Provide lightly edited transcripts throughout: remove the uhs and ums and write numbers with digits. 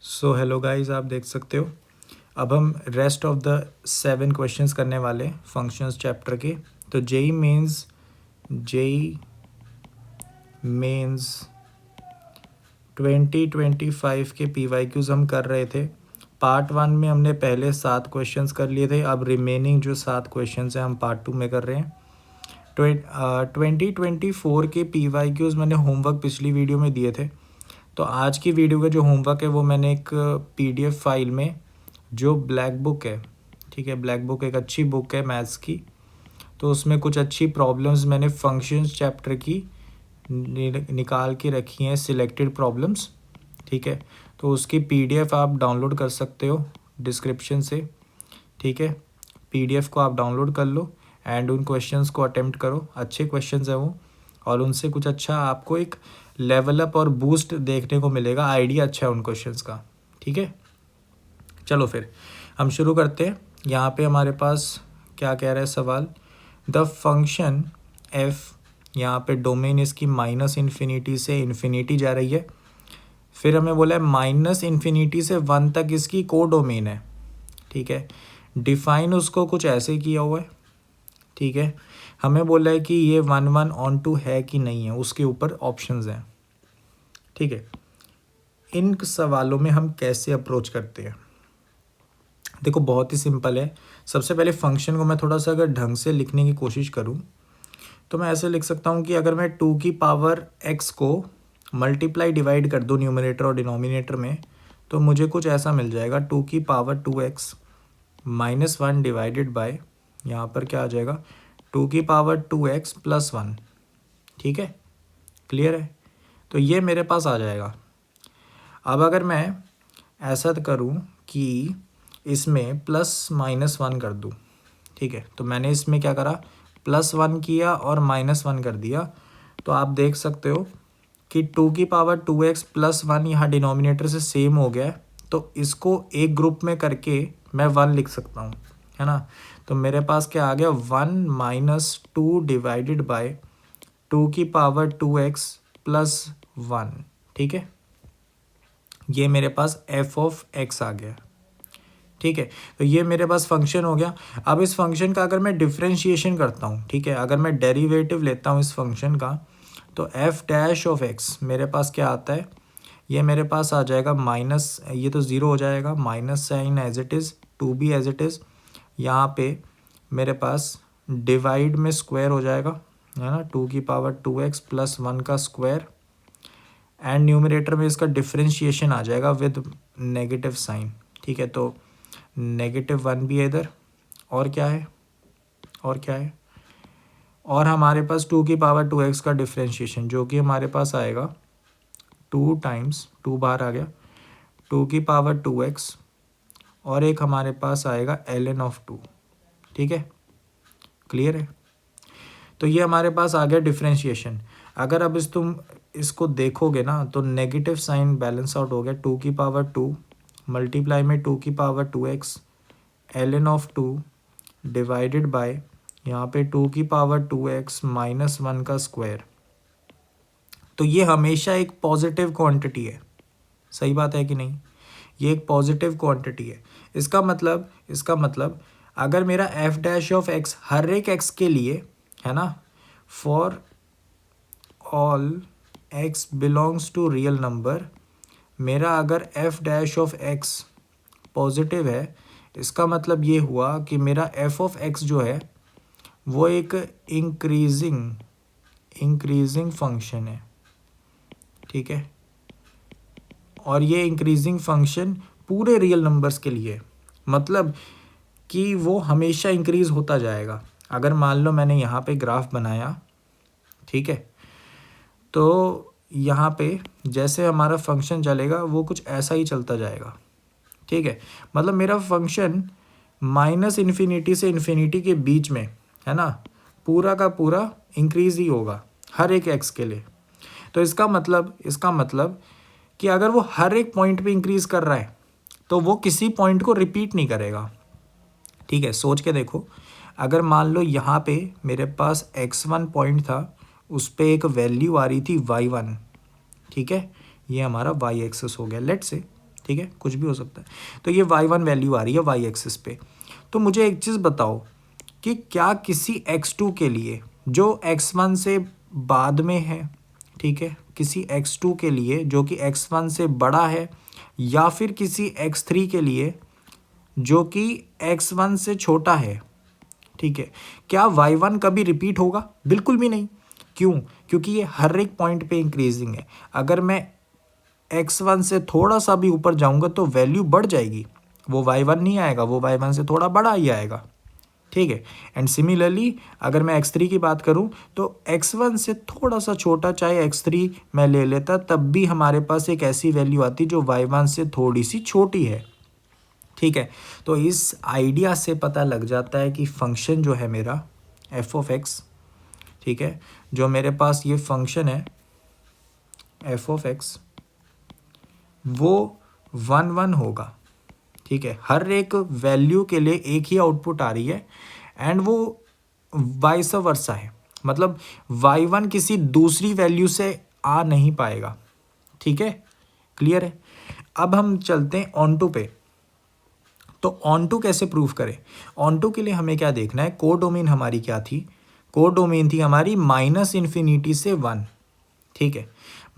So hello guys, आप देख सकते हो। अब हम रेस्ट ऑफ द 7 क्वेश्चंस करने वाले फंक्शंस चैप्टर के। तो जेई मेंस 2025 के पीवाईक्यूज हम कर रहे थे। पार्ट 1 में हमने पहले 7 क्वेश्चंस कर लिए थे। अब रिमेनिंग जो 7 क्वेश्चंस हैं हम पार्ट 2 में कर रहे हैं। 2024 के पीवाईक्यूज मैंने होमवर्क पिछली वीडियो में दिए थे। तो आज की वीडियो का जो होमवर्क है वो मैंने एक पीडीएफ फाइल में, जो ब्लैक बुक है, ठीक है, ब्लैक बुक एक अच्छी बुक है मैथ्स की, तो उसमें कुछ अच्छी प्रॉब्लम्स मैंने फंक्शंस चैप्टर की निकाल के रखी हैं, सिलेक्टेड प्रॉब्लम्स, ठीक है। तो उसकी पीडीएफ आप डाउनलोड कर सकते हो डिस्क्रिप्शन से, ठीक है। पीडीएफ को आप डाउनलोड कर लो एंड उन क्वेश्चंस को अटेम्प्ट करो। अच्छे क्वेश्चंस हैं वो, और उनसे कुछ अच्छा आपको एक लेवल अप और बूस्ट देखने को मिलेगा, आइडिया अच्छा है उन क्वेश्चंस का, ठीक है। चलो फिर हम शुरू करते हैं। यहाँ पे हमारे पास क्या कह रहा है सवाल, द फंक्शन एफ, यहाँ पे डोमेन इसकी माइनस इन्फिनिटी से इन्फिनिटी जा रही है। फिर हमें बोला है माइनस इन्फिनिटी से 1 तक इसकी को डोमेन है, ठीक है। डिफाइन उसको कुछ ऐसे किया हुआ है, ठीक है। हमें बोला है कि ये 1 ऑन टू है कि नहीं है, उसके ऊपर ऑप्शंस हैं, ठीक है। इन सवालों में हम कैसे अप्रोच करते हैं, देखो बहुत ही सिंपल है। सबसे पहले फंक्शन को मैं थोड़ा सा अगर ढंग से लिखने की कोशिश करूं तो मैं ऐसे लिख सकता हूं कि अगर मैं 2 की पावर x को मल्टीप्लाई डिवाइड कर दूं न्यूमरेटर और डिनोमिनेटर में, तो मुझे कुछ ऐसा मिल जाएगा, 2 की power 2x minus 1 divided by, यहाँ पर क्या आ जाएगा, 2 की पावर 2x प्लस 1, ठीक है, क्लियर है। तो ये मेरे पास आ जाएगा। अब अगर मैं ऐसा करूं कि इसमें प्लस माइनस 1 कर दूं, ठीक है, तो मैंने इसमें क्या करा, +1 किया और -1 कर दिया। तो आप देख सकते हो कि 2 की पावर 2x प्लस 1 यहाँ डिनोमिनेटर से सेम हो गया है, तो इसको एक ग्रुप में करके मैं 1 लिख सकता हूँ, है ना। तो मेरे पास क्या आ गया, 1 माइनस 2 डिवाइडेड बाय 2 की पावर 2x प्लस 1, ठीक है। ये मेरे पास f ऑफ x आ गया, ठीक है। तो ये मेरे पास फंक्शन हो गया। अब इस फंक्शन का अगर मैं डिफ्रेंशिएशन करता हूँ, ठीक है, अगर मैं डेरिवेटिव लेता हूँ इस फंक्शन का, तो एफ डैश ऑफ एक्स मेरे पास क्या आता है, ये मेरे पास आ जाएगा माइनस, ये तो ज़ीरो हो जाएगा, minus sign as it is, to be as it is, यहाँ पे मेरे पास डिवाइड में स्क्वायर हो जाएगा, है ना, 2 की पावर 2x प्लस 1 का स्क्वायर, एंड न्यूमरेटर में इसका डिफ्रेंशिएशन आ जाएगा विद नेगेटिव साइन, ठीक है। तो -1 भी है इधर, और क्या है, और क्या है, और हमारे पास 2 की पावर 2x का डिफ्रेंशिएशन, जो कि हमारे पास आएगा 2 टाइम्स, 2 बाहर आ गया, 2 की पावर 2x, और एक हमारे पास आएगा ln ऑफ 2, ठीक है, क्लियर है। तो ये हमारे पास आ गया डिफ्रेंशिएशन। अगर अब तुम इसको देखोगे ना, तो नेगेटिव साइन बैलेंस आउट हो गया, 2 की पावर 2 मल्टीप्लाई में 2 की power 2x ln of 2 divided by यहाँ पे 2 की पावर 2x माइनस 1 का स्क्वायर। तो ये हमेशा एक पॉजिटिव क्वांटिटी है, सही बात है कि नहीं, ये एक पॉजिटिव क्वांटिटी है। इसका मतलब अगर मेरा f डैश ऑफ x हर एक x के लिए, है ना, for all x belongs to real number, मेरा अगर f dash of x positive है, इसका मतलब ये हुआ कि मेरा f ऑफ x जो है वो एक इंक्रीजिंग फंक्शन है, ठीक है। और ये इंक्रीजिंग फंक्शन पूरे रियल नंबर्स के लिए, मतलब कि वो हमेशा इंक्रीज होता जाएगा। अगर मान लो मैंने यहाँ पे ग्राफ बनाया, ठीक है, तो यहाँ पे जैसे हमारा फंक्शन चलेगा वो कुछ ऐसा ही चलता जाएगा, ठीक है। मतलब मेरा फंक्शन माइनस इन्फिनिटी से इन्फिनिटी के बीच में, है ना, पूरा का पूरा इंक्रीज ही होगा हर एक एक्स के लिए। तो इसका मतलब कि अगर वो हर एक पॉइंट पे इंक्रीज कर रहा है तो वो किसी पॉइंट को रिपीट नहीं करेगा, ठीक है। सोच के देखो, अगर मान लो यहाँ पे मेरे पास x1 पॉइंट था, उस पर एक वैल्यू आ रही थी y1, ठीक है, ये हमारा y एक्सेस हो गया, लेट्स से, ठीक है, कुछ भी हो सकता है। तो ये y1 वैल्यू आ रही है y एक्सिस पे। तो मुझे एक चीज़ बताओ कि क्या किसी x2 के लिए जो x1 से बाद में है, ठीक है, किसी x2 के लिए जो कि x1 से बड़ा है, या फिर किसी x3 के लिए जो कि x1 से छोटा है, ठीक है, क्या y1 कभी रिपीट होगा? बिल्कुल भी नहीं। क्यों? क्योंकि ये हर एक पॉइंट पे इंक्रीजिंग है। अगर मैं x1 से थोड़ा सा भी ऊपर जाऊंगा तो वैल्यू बढ़ जाएगी, वो y1 नहीं आएगा, वो y1 से थोड़ा बड़ा ही आएगा, ठीक है। एंड सिमिलरली अगर मैं x3 की बात करूं तो x1 से थोड़ा सा छोटा चाहे x3 मैं ले लेता, तब भी हमारे पास एक ऐसी वैल्यू आती जो y1 से थोड़ी सी छोटी है, ठीक है। तो इस आइडिया से पता लग जाता है कि फंक्शन जो है मेरा एफ ऑफ एक्स, ठीक है, जो मेरे पास ये फंक्शन है एफ ऑफ एक्स, वो 1 1 होगा, ठीक है। हर एक वैल्यू के लिए एक ही आउटपुट आ रही है एंड वो वाइस वर्सा है, मतलब y1 किसी दूसरी वैल्यू से आ नहीं पाएगा, ठीक है, क्लियर है। अब हम चलते हैं ऑन टू पे। तो ऑन टू कैसे प्रूव करें? ऑन टू के लिए हमें क्या देखना है, कोडोमेन हमारी क्या थी, कोडोमेन थी हमारी -∞ से 1, ठीक है,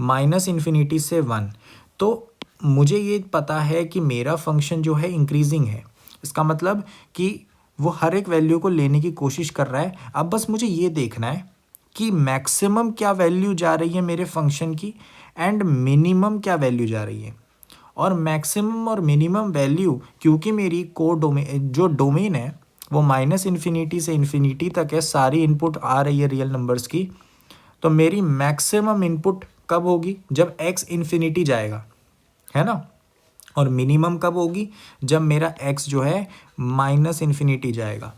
-∞ से 1। तो मुझे ये पता है कि मेरा फंक्शन जो है इंक्रीजिंग है, इसका मतलब कि वो हर एक वैल्यू को लेने की कोशिश कर रहा है। अब बस मुझे ये देखना है कि मैक्सिमम क्या वैल्यू जा रही है मेरे फंक्शन की एंड मिनिमम क्या वैल्यू जा रही है। और मैक्सिमम और मिनिमम वैल्यू, क्योंकि मेरी कोडोमेन जो डोमेन है वो -∞ से इन्फिनिटी तक है, सारी इनपुट आ रही है रियल नंबर्स की, तो मेरी मैक्सिमम इनपुट कब होगी? जब x इन्फिनिटी जाएगा, है ना। और मिनिमम कब होगी? जब मेरा x जो है -∞ जाएगा,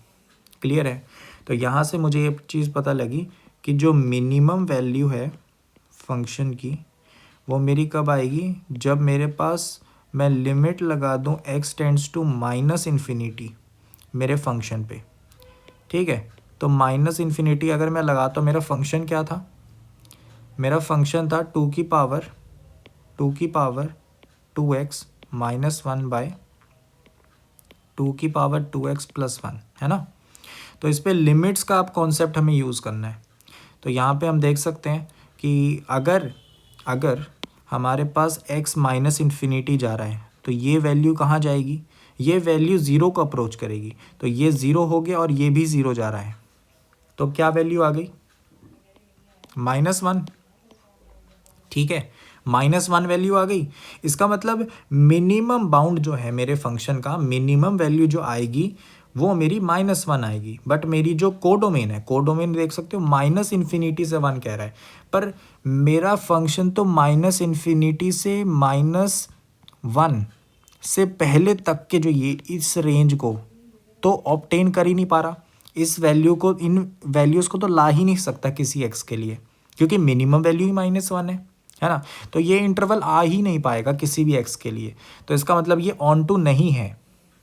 क्लियर है। तो यहाँ से मुझे ये चीज़ पता लगी कि जो मिनिमम वैल्यू है फंक्शन की वो मेरी कब आएगी? जब मेरे पास मैं लिमिट लगा दूँ x टेंड्स टू -∞ मेरे फंक्शन पे, ठीक है। तो -∞ अगर मैं लगा तो मेरा फंक्शन क्या था? मेरा फंक्शन था 2 की पावर 2x -1 / 2 की पावर 2x + 1, है ना। तो इस पे लिमिट्स का आप कॉन्सेप्ट हमें यूज़ करना है। तो यहाँ पे हम देख सकते हैं कि अगर हमारे पास x -∞ जा रहा है तो ये वैल्यू कहाँ जाएगी? ये वैल्यू ज़ीरो को अप्रोच करेगी, तो ये ज़ीरो हो गया और ये भी ज़ीरो जा रहा है, तो क्या वैल्यू आ गई? -1, ठीक है, -1 वैल्यू आ गई। इसका मतलब मिनिमम बाउंड जो है मेरे फंक्शन का, मिनिमम वैल्यू जो आएगी वो मेरी -1 आएगी। बट मेरी जो कोडोमेन है, कोडोमेन देख सकते हो -∞ से 1 कह रहा है, पर मेरा फंक्शन तो -∞ से -1 से पहले तक के जो ये इस रेंज को तो ऑब्टेन कर ही नहीं पा रहा। इस वैल्यू को, इन वैल्यूज़ को तो ला ही नहीं सकता किसी x के लिए, क्योंकि मिनिमम वैल्यू ही -1 है ना। तो ये इंटरवल आ ही नहीं पाएगा किसी भी x के लिए, तो इसका मतलब ये ऑन टू नहीं है,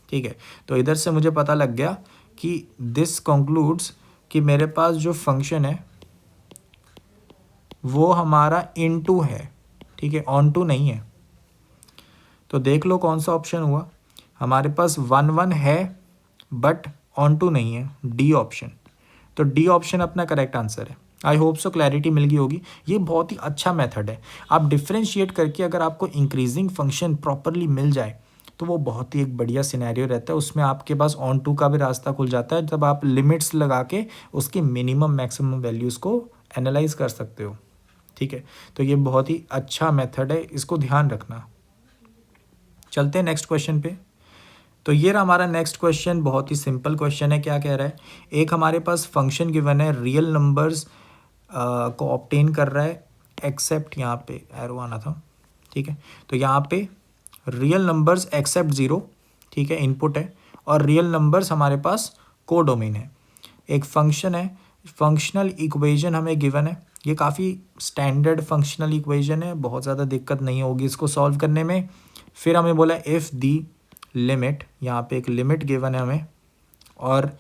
ठीक है। तो इधर से मुझे पता लग गया कि दिस कंक्लूड्स कि मेरे पास जो फंक्शन है वो हमारा इनटू है, ठीक है, ऑन टू नहीं है। तो देख लो कौन सा ऑप्शन हुआ, हमारे पास 1 1 है बट ऑन टू नहीं है, डी ऑप्शन। तो डी ऑप्शन अपना करेक्ट आंसर है। आई होप सो क्लैरिटी मिल गई होगी। ये बहुत ही अच्छा मेथड है। आप डिफ्रेंशिएट करके अगर आपको इंक्रीजिंग फंक्शन प्रॉपरली मिल जाए तो वो बहुत ही एक बढ़िया सिनेरियो रहता है। उसमें आपके पास ऑन टू का भी रास्ता खुल जाता है, जब आप लिमिट्स लगा के उसकी मिनिमम मैक्सिमम वैल्यूज़ को एनालाइज कर सकते हो, ठीक है। तो ये बहुत ही अच्छा मेथड है, इसको ध्यान रखना। चलते हैं नेक्स्ट क्वेश्चन पे। तो ये रहा हमारा नेक्स्ट क्वेश्चन, बहुत ही सिंपल क्वेश्चन है। क्या कह रहा है? एक हमारे पास फंक्शन गिवन है, रियल नंबर्स को ऑब्टेन कर रहा है, एक्सेप्ट, यहाँ पे एरो आना था, ठीक है। तो यहाँ पे रियल नंबर्स एक्सेप्ट 0, ठीक है, इनपुट है, और रियल नंबर्स हमारे पास कोडोमेन है। एक फंक्शन है, फंक्शनल इक्वेशन हमें गिवन है। ये काफ़ी स्टैंडर्ड फंक्शनल इक्वेशन है, बहुत ज़्यादा दिक्कत नहीं होगी इसको सॉल्व करने में। फिर हमें बोला इफ़ दी लिमिट, यहाँ पे एक लिमिट गिवन है हमें, और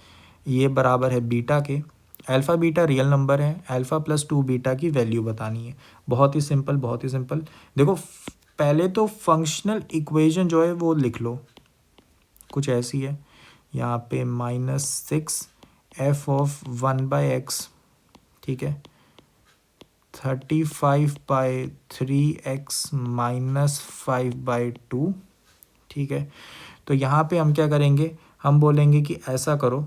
ये बराबर है बीटा के, अल्फ़ा बीटा रियल नंबर है, अल्फ़ा + 2 बीटा की वैल्यू बतानी है। बहुत ही सिंपल, बहुत ही सिंपल। देखो पहले तो फंक्शनल इक्वेशन जो है वो लिख लो, कुछ ऐसी है यहाँ पे -6 f(1/x), ठीक है, 35/3x -5/2, ठीक है। तो यहाँ पे हम क्या करेंगे, हम बोलेंगे कि ऐसा करो,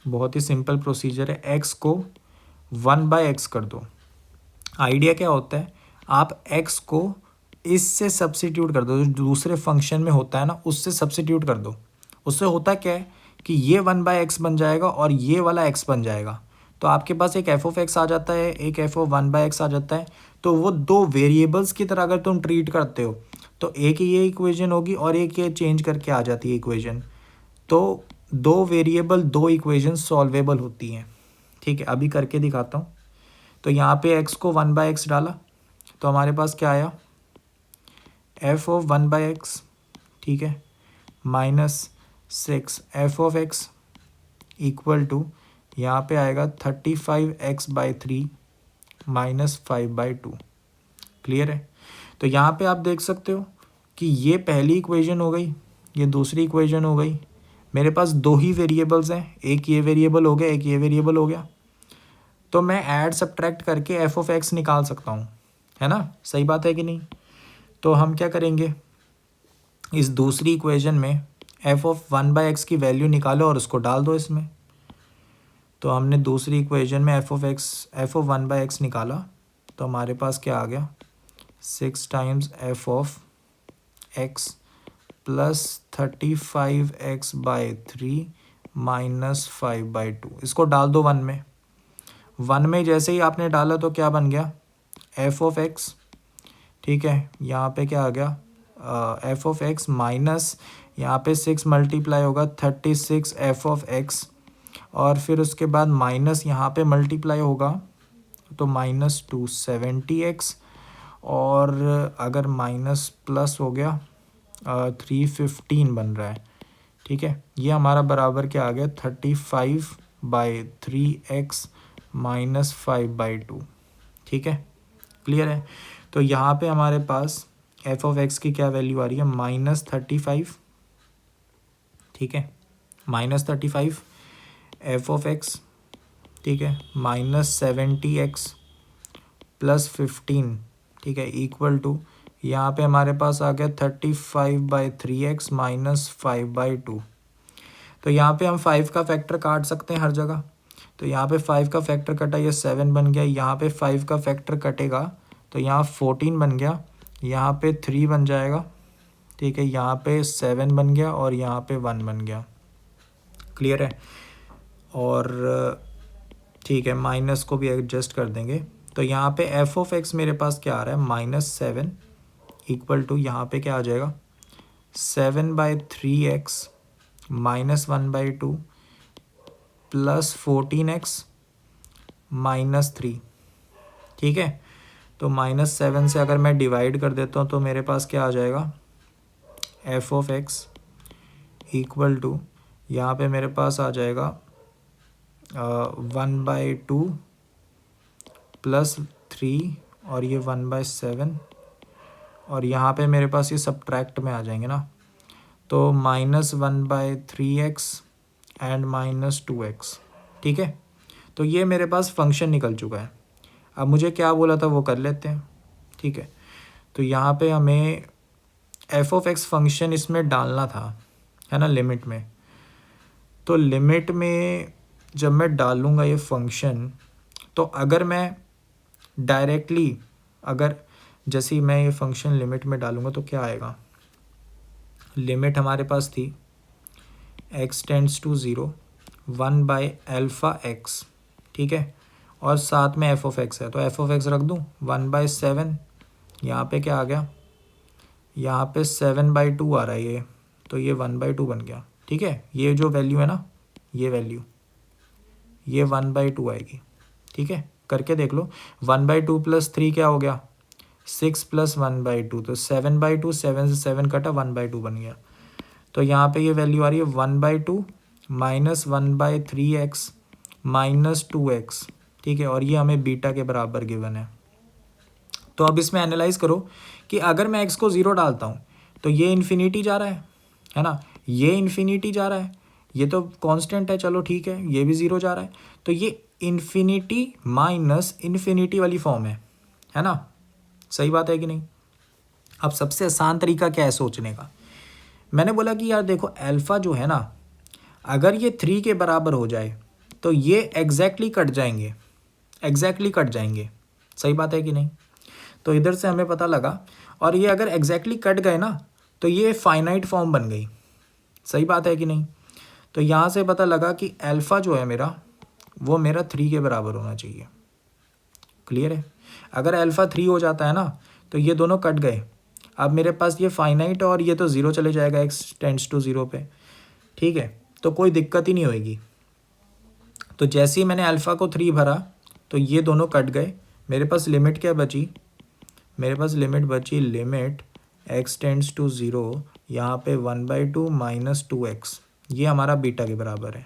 बहुत ही सिंपल प्रोसीजर है, x को 1/x कर दो। आइडिया क्या होता है, आप x को इससे सब्स्टिट्यूट कर दो, जो दूसरे फंक्शन में होता है ना उससे सब्स्टिट्यूट कर दो। उससे होता क्या है कि ये 1/x बन जाएगा और ये वाला x बन जाएगा। तो आपके पास एक f(x) आ जाता है, एक f(1/x) आ जाता है। तो वो दो वेरिएबल्स की तरह अगर तुम ट्रीट करते हो तो एक ये इक्वेशन होगी और एक ये चेंज करके आ जाती है इक्वेशन। तो दो वेरिएबल दो इक्वेशन सॉल्वेबल होती हैं, ठीक है। अभी करके दिखाता हूँ। तो यहाँ पे x को 1/x डाला तो हमारे पास क्या आया, f(1/x), ठीक है, -6 f(x) इक्वल टू यहाँ पे आएगा 35x/3 -5/2। क्लियर है। तो यहाँ पे आप देख सकते हो कि ये पहली इक्वेशन हो गई, ये दूसरी इक्वेशन हो गई। मेरे पास दो ही वेरिएबल्स हैं, एक ये वेरिएबल हो गया, एक ये वेरिएबल हो गया। तो मैं ऐड सब्ट्रैक्ट करके f(x) निकाल सकता हूँ, है ना, सही बात है कि नहीं। तो हम क्या करेंगे, इस दूसरी इक्वेशन में f(1/x) की वैल्यू निकालो और उसको डाल दो इसमें। तो हमने दूसरी इक्वेशन में f(1/x) निकाला तो हमारे पास क्या आ गया, 6 टाइम्स f(x) प्लस 35x/3 -5/2। इसको डाल दो 1 में। 1 में जैसे ही आपने डाला तो क्या बन गया, f(x), ठीक है। यहाँ पे क्या आ गया, f(x) माइनस यहाँ पे 6 मल्टीप्लाई होगा 36 f(x), और फिर उसके बाद माइनस यहाँ पे मल्टीप्लाई होगा तो -270x, और अगर माइनस प्लस हो गया 315 बन रहा है, ठीक है। ये हमारा बराबर क्या आ गया, 35/3x -5/2, ठीक है, क्लियर है। तो यहाँ पे हमारे पास f(x) की क्या वैल्यू आ रही है, -35, ठीक है, -35 f(x), ठीक है, -70x प्लस 15, ठीक है, इक्वल टू यहाँ पे हमारे पास आ गया 35/3x -5/2। तो यहाँ पे हम 5 का फैक्टर काट सकते हैं हर जगह। तो यहाँ पे 5 का फैक्टर कटा, ये 7 बन गया। यहाँ पे 5 का फैक्टर कटेगा तो यहाँ 14 बन गया, यहाँ पे 3 बन जाएगा, ठीक है, यहाँ पे 7 बन गया और यहाँ पे 1 बन गया। क्लियर है। और ठीक है, माइनस को भी एडजस्ट कर देंगे। तो यहाँ पे f(x) मेरे पास क्या आ रहा है, -7 इक्वल टू यहाँ पे क्या आ जाएगा, 7/3x -1/2 प्लस 14x -3, ठीक है। तो -7 से अगर मैं डिवाइड कर देता हूँ तो मेरे पास क्या आ जाएगा, f(x) इक्वल टू यहाँ पे मेरे पास आ जाएगा 1/2 प्लस 3 और ये 1/7, और यहाँ पे मेरे पास ये सब्ट्रैक्ट में आ जाएंगे ना, तो -1/3x एंड -2x, ठीक है। तो ये मेरे पास फंक्शन निकल चुका है। अब मुझे क्या बोला था वो कर लेते हैं, ठीक है। तो यहाँ पे हमें f(x) फंक्शन इसमें डालना था, है ना, लिमिट में। तो लिमिट में जब मैं डालूँगा ये फंक्शन, तो अगर मैं डायरेक्टली, अगर जैसे ही मैं ये फंक्शन लिमिट में डालूँगा तो क्या आएगा, लिमिट हमारे पास थी x टेंड्स टू 0 1/α(x), ठीक है, और साथ में f(x) है तो f(x) रख दूँ 1/7। यहाँ पे क्या आ गया, यहाँ पे 7/2 आ रहा है ये, तो ये 1/2 बन गया, ठीक है। ये जो वैल्यू है ना, ये वैल्यू, ये 1/2 आएगी, ठीक है। करके देख लो, 1/2 प्लस 3 क्या हो गया, 6 प्लस 1/2, तो 7/2, 7 से 7 कटा 1/2 बन गया। तो यहाँ पे ये वैल्यू आ रही है 1/2 -1/3x -2x, ठीक है, और ये हमें बीटा के बराबर गिवन है। तो अब इसमें एनालाइज करो कि अगर मैं x को 0 डालता हूँ तो ये इन्फिनिटी जा रहा है ना, ये इन्फिनिटी जा रहा है, ये तो कांस्टेंट है, चलो ठीक है, ये भी 0 जा रहा है, तो ये इन्फिनिटी माइनस इन्फिनिटी वाली फॉर्म है ना, सही बात है कि नहीं। अब सबसे आसान तरीका क्या है सोचने का, मैंने बोला कि यार देखो अल्फ़ा जो है ना, अगर ये 3 के बराबर हो जाए तो ये एग्जैक्टली कट जाएंगे, एग्जैक्टली कट जाएंगे, सही बात है कि नहीं। तो इधर से हमें पता लगा, और ये अगर एग्जैक्टली कट गए ना तो ये फाइनाइट फॉर्म बन गई, सही बात है कि नहीं। तो यहाँ से पता लगा कि अल्फ़ा जो है मेरा वो मेरा 3 के बराबर होना चाहिए, क्लियर है। अगर अल्फ़ा 3 हो जाता है ना तो ये दोनों कट गए, अब मेरे पास ये फाइनाइट और ये तो 0 चले जाएगा, x टेंड्स टू 0 पे, ठीक है, तो कोई दिक्कत ही नहीं होएगी। तो जैसे ही मैंने अल्फ़ा को 3 भरा तो ये दोनों कट गए, मेरे पास लिमिट क्या बची, मेरे पास लिमिट बची लिमिट x टेंड्स टू 0, यहाँ पे 1/2 माइनस 2x, ये हमारा बीटा के बराबर है।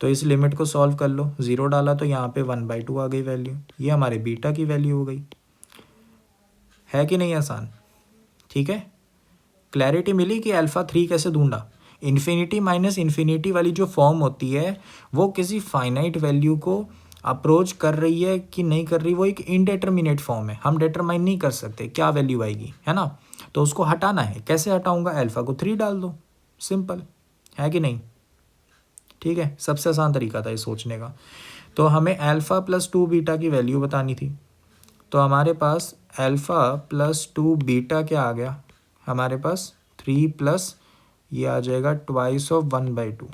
तो इस लिमिट को सॉल्व कर लो, 0 डाला तो यहाँ पे 1/2 आ गई वैल्यू, ये हमारे बीटा की वैल्यू हो गई, है कि नहीं आसान, ठीक है। क्लैरिटी मिली कि अल्फ़ा 3 कैसे ढूंढा। इन्फिनिटी माइनस इन्फिनिटी वाली जो फॉर्म होती है वो किसी फाइनाइट वैल्यू को अप्रोच कर रही है कि नहीं कर रही, वो एक इनडेटर्मिनेट फॉर्म है, हम डिटरमाइन नहीं कर सकते क्या वैल्यू आएगी, है ना। तो उसको हटाना है, कैसे हटाऊंगा, अल्फ़ा को 3 डाल दो, सिंपल, है कि नहीं, ठीक है। सबसे आसान तरीका था ये सोचने का। तो हमें अल्फ़ा प्लस 2 बीटा की वैल्यू बतानी थी, तो हमारे पास अल्फ़ा प्लस 2 बीटा क्या आ गया, हमारे पास 3 प्लस ये आ जाएगा 2 ऑफ 1/2,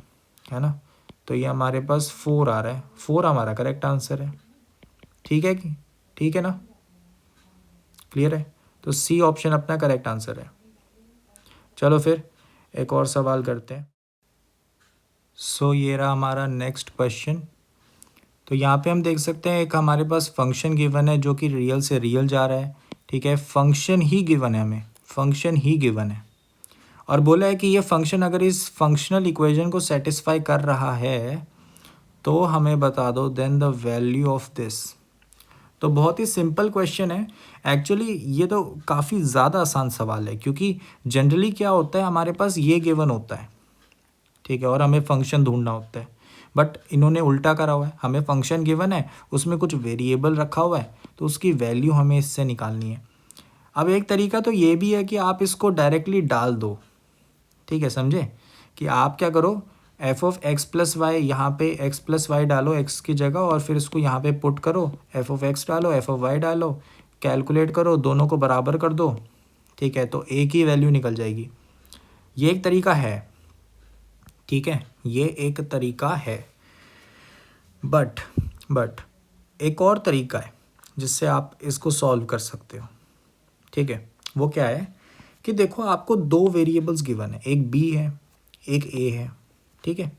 है ना। तो ये हमारे पास 4 आ रहा है, 4 हमारा करेक्ट आंसर है, ठीक है कि ठीक है ना, क्लियर है। तो सी ऑप्शन अपना करेक्ट आंसर है। चलो फिर एक और सवाल करते हैं। सो ये रहा हमारा नेक्स्ट क्वेश्चन। तो यहाँ पे हम देख सकते हैं एक हमारे पास फंक्शन गिवन है जो कि रियल से रियल जा रहा है, ठीक है, फंक्शन ही गिवन है, हमें फंक्शन ही गिवन है, और बोला है कि ये फंक्शन अगर इस फंक्शनल इक्वेशन को सेटिस्फाई कर रहा है तो हमें बता दो then the value of this. तो बहुत ही सिंपल क्वेश्चन है एक्चुअली, ये तो काफ़ी ज़्यादा आसान सवाल है, क्योंकि जनरली क्या होता है हमारे पास ये गिवन होता है, ठीक है, और हमें फंक्शन ढूंढना होता है, बट इन्होंने उल्टा करा हुआ है, हमें फंक्शन गिवन है, उसमें कुछ वेरिएबल रखा हुआ है, तो उसकी वैल्यू हमें इससे निकालनी है। अब एक तरीका तो ये भी है कि आप इसको डायरेक्टली डाल दो, ठीक है, समझे, कि आप क्या करो, f of x plus y, यहाँ पे एक्स प्लस वाई डालो एक्स की जगह, और फिर इसको यहाँ पे पुट करो, एफ ऑफ एक्स डालो एफ ऑफ वाई डालो, कैलकुलेट करो, दोनों को बराबर कर दो, ठीक है, तो एक ही वैल्यू निकल जाएगी। ये एक तरीका है, ठीक है, ये एक तरीका है, बट एक और तरीका है जिससे आप इसको सॉल्व कर सकते हो, ठीक है। वो क्या है कि देखो आपको 2 वेरिएबल्स गिवन है, एक बी है एक ए है, ठीक है,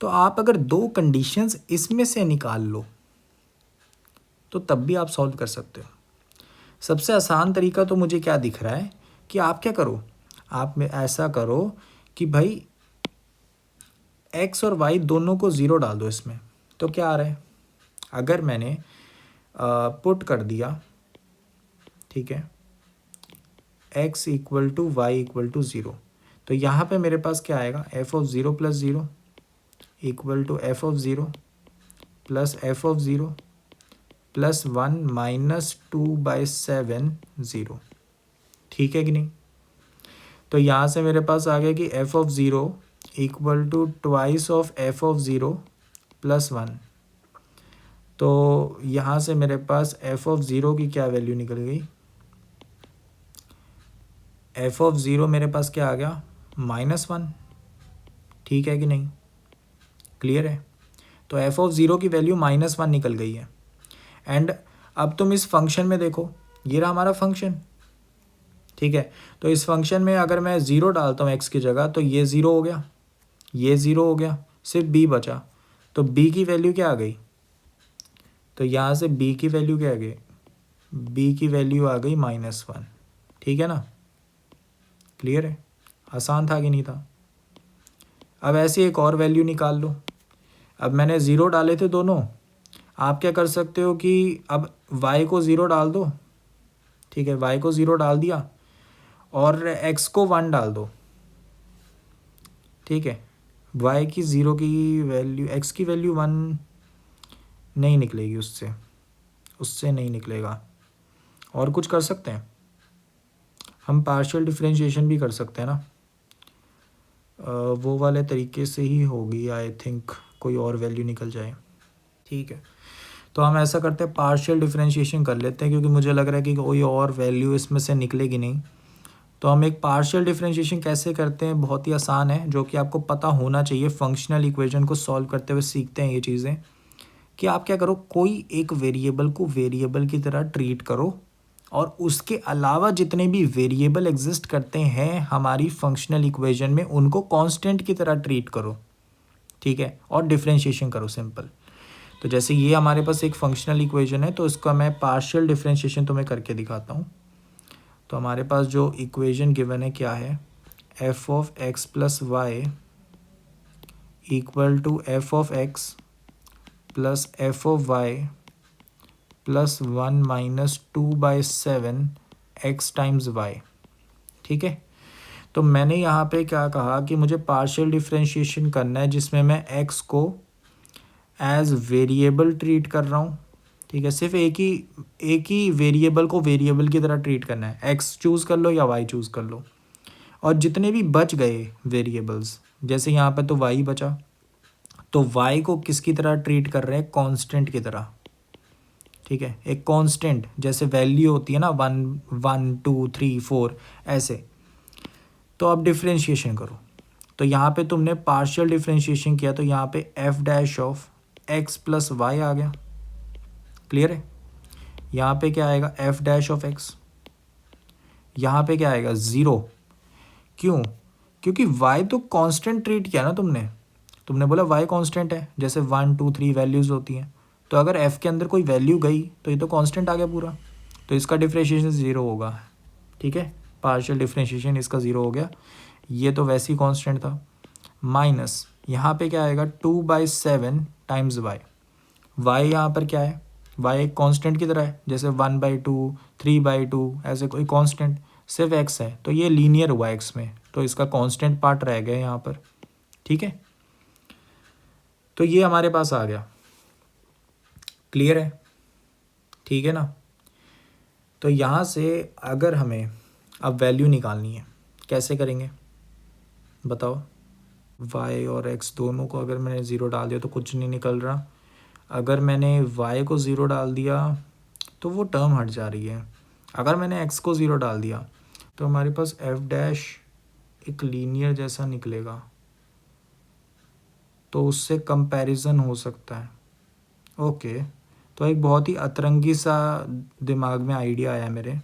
तो आप अगर 2 कंडीशंस इसमें से निकाल लो तो तब भी आप सॉल्व कर सकते हो। सबसे आसान तरीका तो मुझे क्या दिख रहा है कि आप क्या करो, आप में ऐसा करो कि भाई एक्स और वाई दोनों को 0 डाल दो इसमें, तो क्या आ रहा है, अगर मैंने पुट कर दिया, ठीक है, x equal to y equal to 0, तो यहाँ पे मेरे पास क्या आएगा, f of 0 plus 0 equal to f of 0 plus f of 0 plus 1 minus 2/7 0, ठीक है कि नहीं। तो यहाँ से मेरे पास आ गया कि f of 0 equal to 2 of f of 0 plus 1, तो यहाँ से मेरे पास एफ ऑफ 0 की क्या वैल्यू निकल गई, एफ ऑफ 0 मेरे पास क्या आ गया, -1, ठीक है कि नहीं, क्लियर है। तो एफ ऑफ 0 की वैल्यू -1 निकल गई है। एंड अब तुम इस फंक्शन में देखो, ये रहा हमारा फंक्शन, ठीक है, तो इस फंक्शन में अगर मैं 0 डालता हूँ एक्स की जगह तो ये 0 हो गया, ये 0 हो गया, सिर्फ बी बचा, तो बी की वैल्यू क्या आ गई, तो यहाँ से बी की वैल्यू क्या आ गई, बी की वैल्यू आ गई -1, ठीक है ना, क्लियर है, आसान था कि नहीं था। अब ऐसे एक और वैल्यू निकाल लो, अब मैंने 0 डाले थे दोनों, आप क्या कर सकते हो कि अब y को 0 डाल दो, ठीक है, y को 0 डाल दिया और x को 1 डाल दो, ठीक है। y की 0 की वैल्यू, x की वैल्यू 1 नहीं निकलेगी, उससे नहीं निकलेगा। और कुछ कर सकते हैं हम, पार्शियल डिफरेंशिएशन भी कर सकते हैं ना, वो वाले तरीके से ही होगी आई थिंक, कोई और वैल्यू निकल जाए, ठीक है। तो हम ऐसा करते हैं, पार्शियल डिफरेंशिएशन कर लेते हैं, क्योंकि मुझे लग रहा है कि कोई और वैल्यू इसमें से निकलेगी नहीं। तो हम एक पार्शियल डिफरेंशिएशन कैसे करते हैं, बहुत ही आसान है, जो कि आपको पता होना चाहिए। फंक्शनल इक्वेशन को सॉल्व करते हुए सीखते हैं ये चीज़ें, कि आप क्या करो, कोई एक वेरिएबल को वेरिएबल की तरह ट्रीट करो, और उसके अलावा जितने भी वेरिएबल एग्जिस्ट करते हैं हमारी फंक्शनल इक्वेशन में, उनको कांस्टेंट की तरह ट्रीट करो, ठीक है, और डिफरेंशिएशन करो, सिंपल। तो जैसे ये हमारे पास एक फंक्शनल इक्वेशन है, तो इसका मैं पार्शियल डिफरेंशिएशन तुम्हें करके दिखाता हूँ। तो हमारे पास जो इक्वेशन गिवन है क्या है, f of x plus y equal to f of x plus f of y plus 1 minus 2/7 x times y, ठीक है। तो मैंने यहाँ पे क्या कहा कि मुझे पार्शियल डिफरेंशिएशन करना है, जिसमें मैं एक्स को एज वेरिएबल ट्रीट कर रहा हूँ, ठीक है। सिर्फ एक ही वेरिएबल को वेरिएबल की तरह ट्रीट करना है, एक्स चूज़ कर लो या वाई चूज़ कर लो, और जितने भी बच गए वेरिएबल्स, जैसे यहाँ पे तो वाई बचा, तो वाई को किसकी तरह ट्रीट कर रहे हैं, कांस्टेंट की तरह, ठीक है। एक कांस्टेंट जैसे वैल्यू होती है ना, 1 2 3 4 ऐसे। तो अब डिफरेंशिएशन करो, तो यहाँ पे तुमने पार्शियल डिफरेंशिएशन किया, तो यहाँ पे F dash of x plus Y आ गया, क्लियर है। यहाँ पे क्या आएगा, एफ डैश ऑफ एक्स, यहाँ पे क्या आएगा 0, क्यों, क्योंकि y तो कांस्टेंट ट्रीट किया ना तुमने बोला y कांस्टेंट है, जैसे 1 2 3 वैल्यूज़ होती हैं, तो अगर f के अंदर कोई वैल्यू गई तो ये तो कांस्टेंट आ गया पूरा, तो इसका डिफरेंशिएशन 0 होगा, ठीक है। पार्शियल डिफरेंशिएशन इसका 0 हो गया, ये तो वैसे ही कांस्टेंट था, माइनस यहाँ पे क्या आएगा 2/7 टाइम्स y यहाँ पर क्या है, y एक कांस्टेंट की तरह है, जैसे 1/2 3/2 ऐसे कोई कांस्टेंट, सिर्फ x है, तो ये लीनियर हुआ x में, तो इसका कांस्टेंट पार्ट रह गया यहाँ पर, ठीक है। तो ये हमारे पास आ गया, क्लियर है, ठीक है ना। तो यहाँ से अगर हमें अब वैल्यू निकालनी है, कैसे करेंगे बताओ। y और x दोनों को अगर मैंने 0 डाल दिया तो कुछ नहीं निकल रहा, अगर मैंने y को 0 डाल दिया तो वो टर्म हट जा रही है, अगर मैंने x को 0 डाल दिया तो हमारे पास f डैश एक लीनियर जैसा निकलेगा, तो उससे कंपैरिजन हो सकता है, ओके। तो एक बहुत ही अतरंगी सा दिमाग में आइडिया आया मेरे,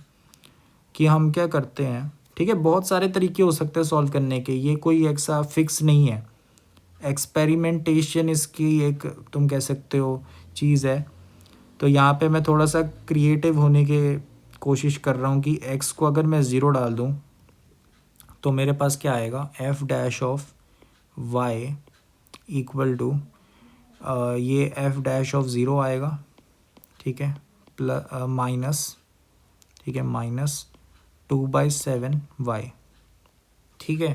कि हम क्या करते हैं, ठीक है, बहुत सारे तरीके हो सकते हैं सॉल्व करने के, ये कोई ऐसा फिक्स नहीं है, एक्सपेरिमेंटेशन इसकी एक तुम कह सकते हो चीज़ है। तो यहाँ पे मैं थोड़ा सा क्रिएटिव होने की कोशिश कर रहा हूँ, कि x को अगर मैं 0 डाल दूँ तो मेरे पास क्या आएगा, f dash of y equal to ये f डैश ऑफ 0 आएगा, ठीक है, प्लस माइनस, ठीक है, माइनस 2/7 y, ठीक है।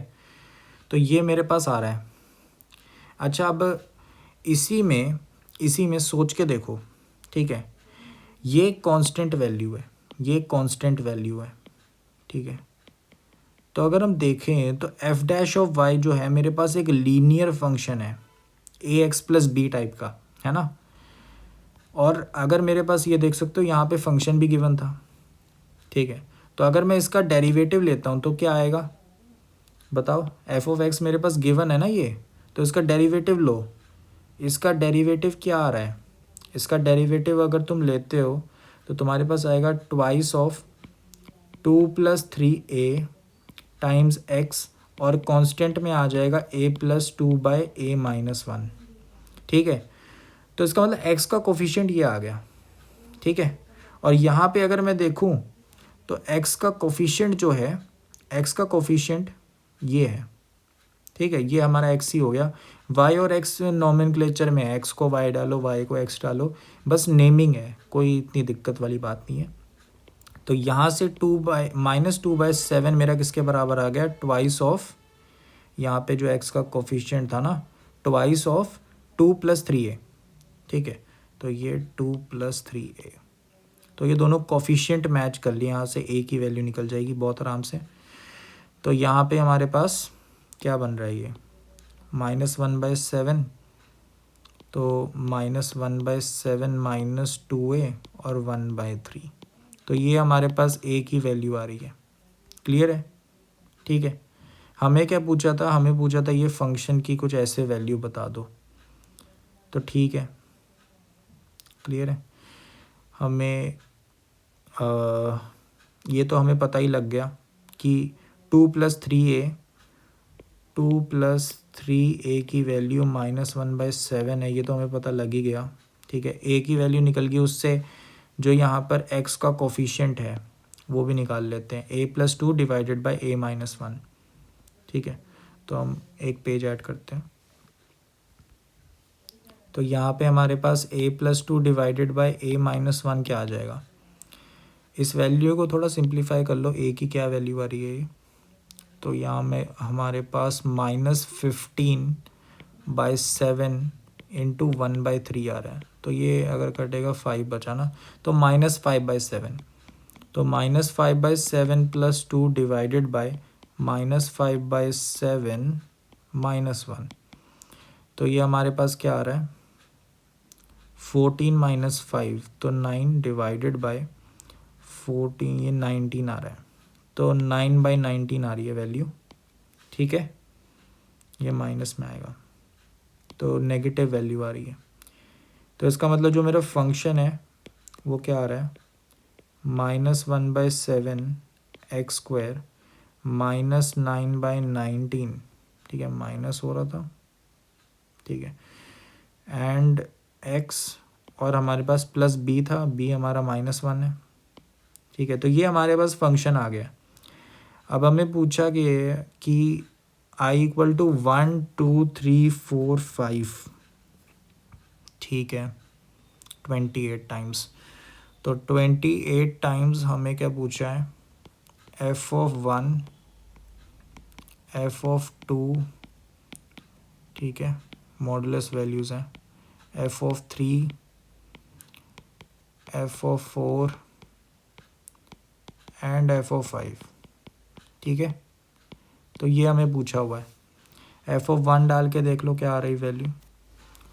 तो ये मेरे पास आ रहा है। अच्छा, अब इसी में सोच के देखो, ठीक है, ये कांस्टेंट वैल्यू है, ये कांस्टेंट वैल्यू है, ठीक है। तो अगर हम देखें तो एफ डैश ऑफ वाई जो है मेरे पास एक लीनियर फंक्शन है, ए एक्स प्लस बी टाइप का, है ना। और अगर मेरे पास ये देख सकते हो यहाँ पे फंक्शन भी गिवन था, ठीक है। तो अगर मैं इसका डेरिवेटिव लेता हूँ तो क्या आएगा बताओ, एफ ऑफ एक्स मेरे पास गिवन है ना ये, तो इसका डेरिवेटिव लो, इसका डेरिवेटिव क्या आ रहा है, इसका डेरिवेटिव अगर तुम लेते हो तो तुम्हारे पास आएगा twice of 2 + 3a times x, और कांस्टेंट में आ जाएगा a + 2/a-1, ठीक है। तो इसका मतलब x का कोफिशिएंट ये आ गया, ठीक है। और यहाँ पे अगर मैं देखूँ तो x का कोफिशिएंट जो है, x का कोफिशिएंट ये है, ठीक है, ये हमारा x ही हो गया। y और x नॉमेनक्लेचर में है, x को y डालो, y को x डालो, बस नेमिंग है, कोई इतनी दिक्कत वाली बात नहीं है, तो यहाँ से -2/7 मेरा किसके बराबर आ गया, ट्वाइस ऑफ, यहाँ पे जो x का कोफिशिएंट था ना, ट्वाइस ऑफ 2 + 3a, ठीक है। तो ये 2 + 3a, तो ये दोनों कोफिशिएंट मैच कर लिए, यहाँ से a की वैल्यू निकल जाएगी बहुत आराम से। तो यहाँ पे हमारे पास क्या बन रहा है, ये -1/7, तो -1/7 -2a और 1/3, तो ये हमारे पास a की वैल्यू आ रही है। क्लियर है, ठीक है। हमें क्या पूछा था, हमें पूछा था ये फंक्शन की कुछ ऐसे वैल्यू बता दो, तो ठीक है, क्लियर है। हमें ये तो हमें पता ही लग गया कि 2 + 3a की वैल्यू -1/7 है, ये तो हमें पता लग ही गया, ठीक है। a की वैल्यू निकल गई, उससे जो यहाँ पर x का कोफिशिएंट है वो भी निकाल लेते हैं, a + 2 / a-1, ठीक है। तो हम एक पेज ऐड करते हैं, तो यहाँ पे हमारे पास a + 2 / a-1 क्या आ जाएगा। इस वैल्यू को थोड़ा सिंप्लीफाई कर लो, a की क्या वैल्यू आ रही है ये, तो यहाँ में हमारे पास -15/7 × 1/3 आ रहा है, तो ये अगर कटेगा 5 बचा ना, तो -5/7, तो -5/7 + 2 / -5/7 -1, तो ये हमारे पास क्या आ रहा है, 14 - 5, तो 9 / 14, ये 19 आ रहा है, तो 9/19 आ रही है वैल्यू, ठीक है। ये माइनस में आएगा, तो नेगेटिव वैल्यू आ रही है। तो इसका मतलब जो मेरा फंक्शन है वो क्या आ रहा है, -1/7 x² -9/19, ठीक है, माइनस हो रहा था, ठीक है, एंड x, और हमारे पास प्लस b था, b हमारा -1 है, ठीक है। तो ये हमारे पास फंक्शन आ गया। अब हमें पूछा कि i = 1 2 3 4 5, ठीक है, 28 टाइम्स, तो 28 टाइम्स हमें क्या पूछा है, f(1), f(2), ठीक है, मॉडुलस वैल्यूज़ हैं, f(3), f(4) एंड f(5), ठीक है। तो ये हमें पूछा हुआ है। f(1) डाल के देख लो क्या आ रही वैल्यू,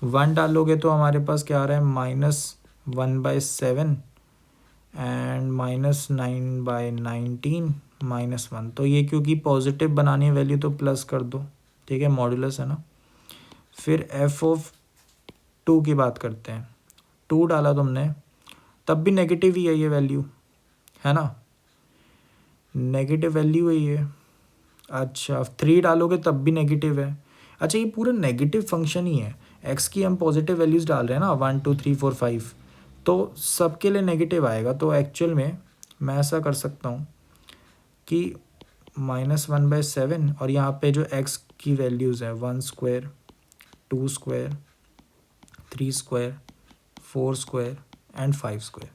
1 डालोगे तो हमारे पास क्या आ रहा है, -1/7 एंड -9/19 -1, तो ये क्योंकि पॉजिटिव बनानी है वैल्यू तो प्लस कर दो, ठीक है, मॉडुलस है ना। फिर f(2) की बात करते हैं, 2 डाला तुमने तब भी नेगेटिव ही है ये वैल्यू, है ना, नेगेटिव वैल्यू है ये। अच्छा 3 डालोगे तब भी नेगेटिव है। अच्छा ये पूरा नेगेटिव फंक्शन ही है, एक्स की हम पॉजिटिव वैल्यूज़ डाल रहे हैं ना, 1 2 3 4 5, तो सबके लिए नेगेटिव आएगा। तो एक्चुअल में मैं ऐसा कर सकता हूँ कि -1/7, और यहाँ पे जो x की वैल्यूज़ है 1² 2², 3² 4² एंड 5²।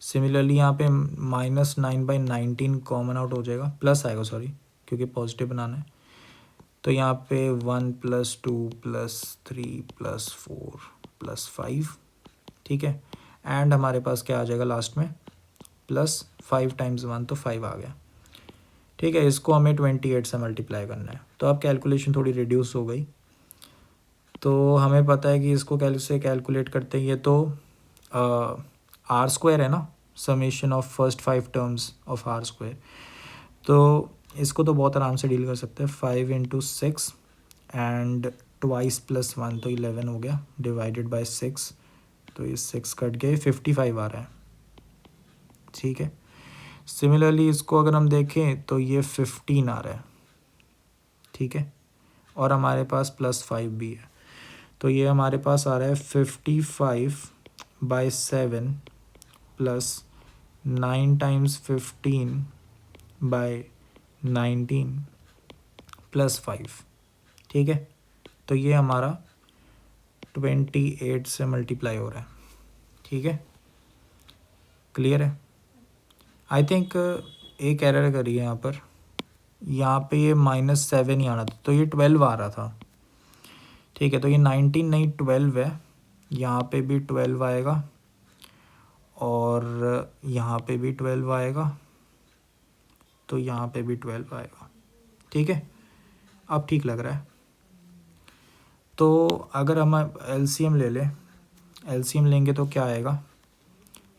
सिमिलरली यहाँ पे -9/19 कॉमन आउट हो जाएगा, प्लस आएगा सॉरी, क्योंकि पॉजिटिव बनाना है। तो यहाँ पे 1 + 2 + 3 + 4 + 5, ठीक है, एंड हमारे पास क्या आ जाएगा लास्ट में, +5 × 1, तो 5 आ गया, ठीक है। इसको हमें 28 से मल्टीप्लाई करना है, तो अब कैलकुलेशन थोड़ी रिड्यूस हो गई। तो हमें पता है कि इसको कैसे कैलकुलेट करते हैं, ये तो r² है ना, summation of first 5 terms of r², तो इसको तो बहुत आराम से डील कर सकते हैं, 5 × 6 एंड ट्वाइस +1, तो 11 हो गया, /6, तो ये 6 कट गए, 55 आ रहा है, ठीक है। सिमिलरली इसको अगर हम देखें तो ये 15 आ रहा है, ठीक है, और हमारे पास +5 भी है, तो ये हमारे पास आ रहा है 55/7 + 9 × 15/19 + 5, ठीक है। तो ये हमारा 28 से मल्टीप्लाई हो रहा है, ठीक है, क्लियर है। आई थिंक एक एरर करी है यहाँ पे ये -7 ही आना था, तो ये 12 आ रहा था। ठीक है, तो ये 19 नहीं 12 है। यहाँ पे भी 12 आएगा और यहाँ पे भी 12 आएगा, तो यहाँ पे भी 12 आएगा। ठीक है, अब ठीक लग रहा है। तो अगर हम एलसीएम ले लें, एलसीएम लेंगे तो क्या आएगा,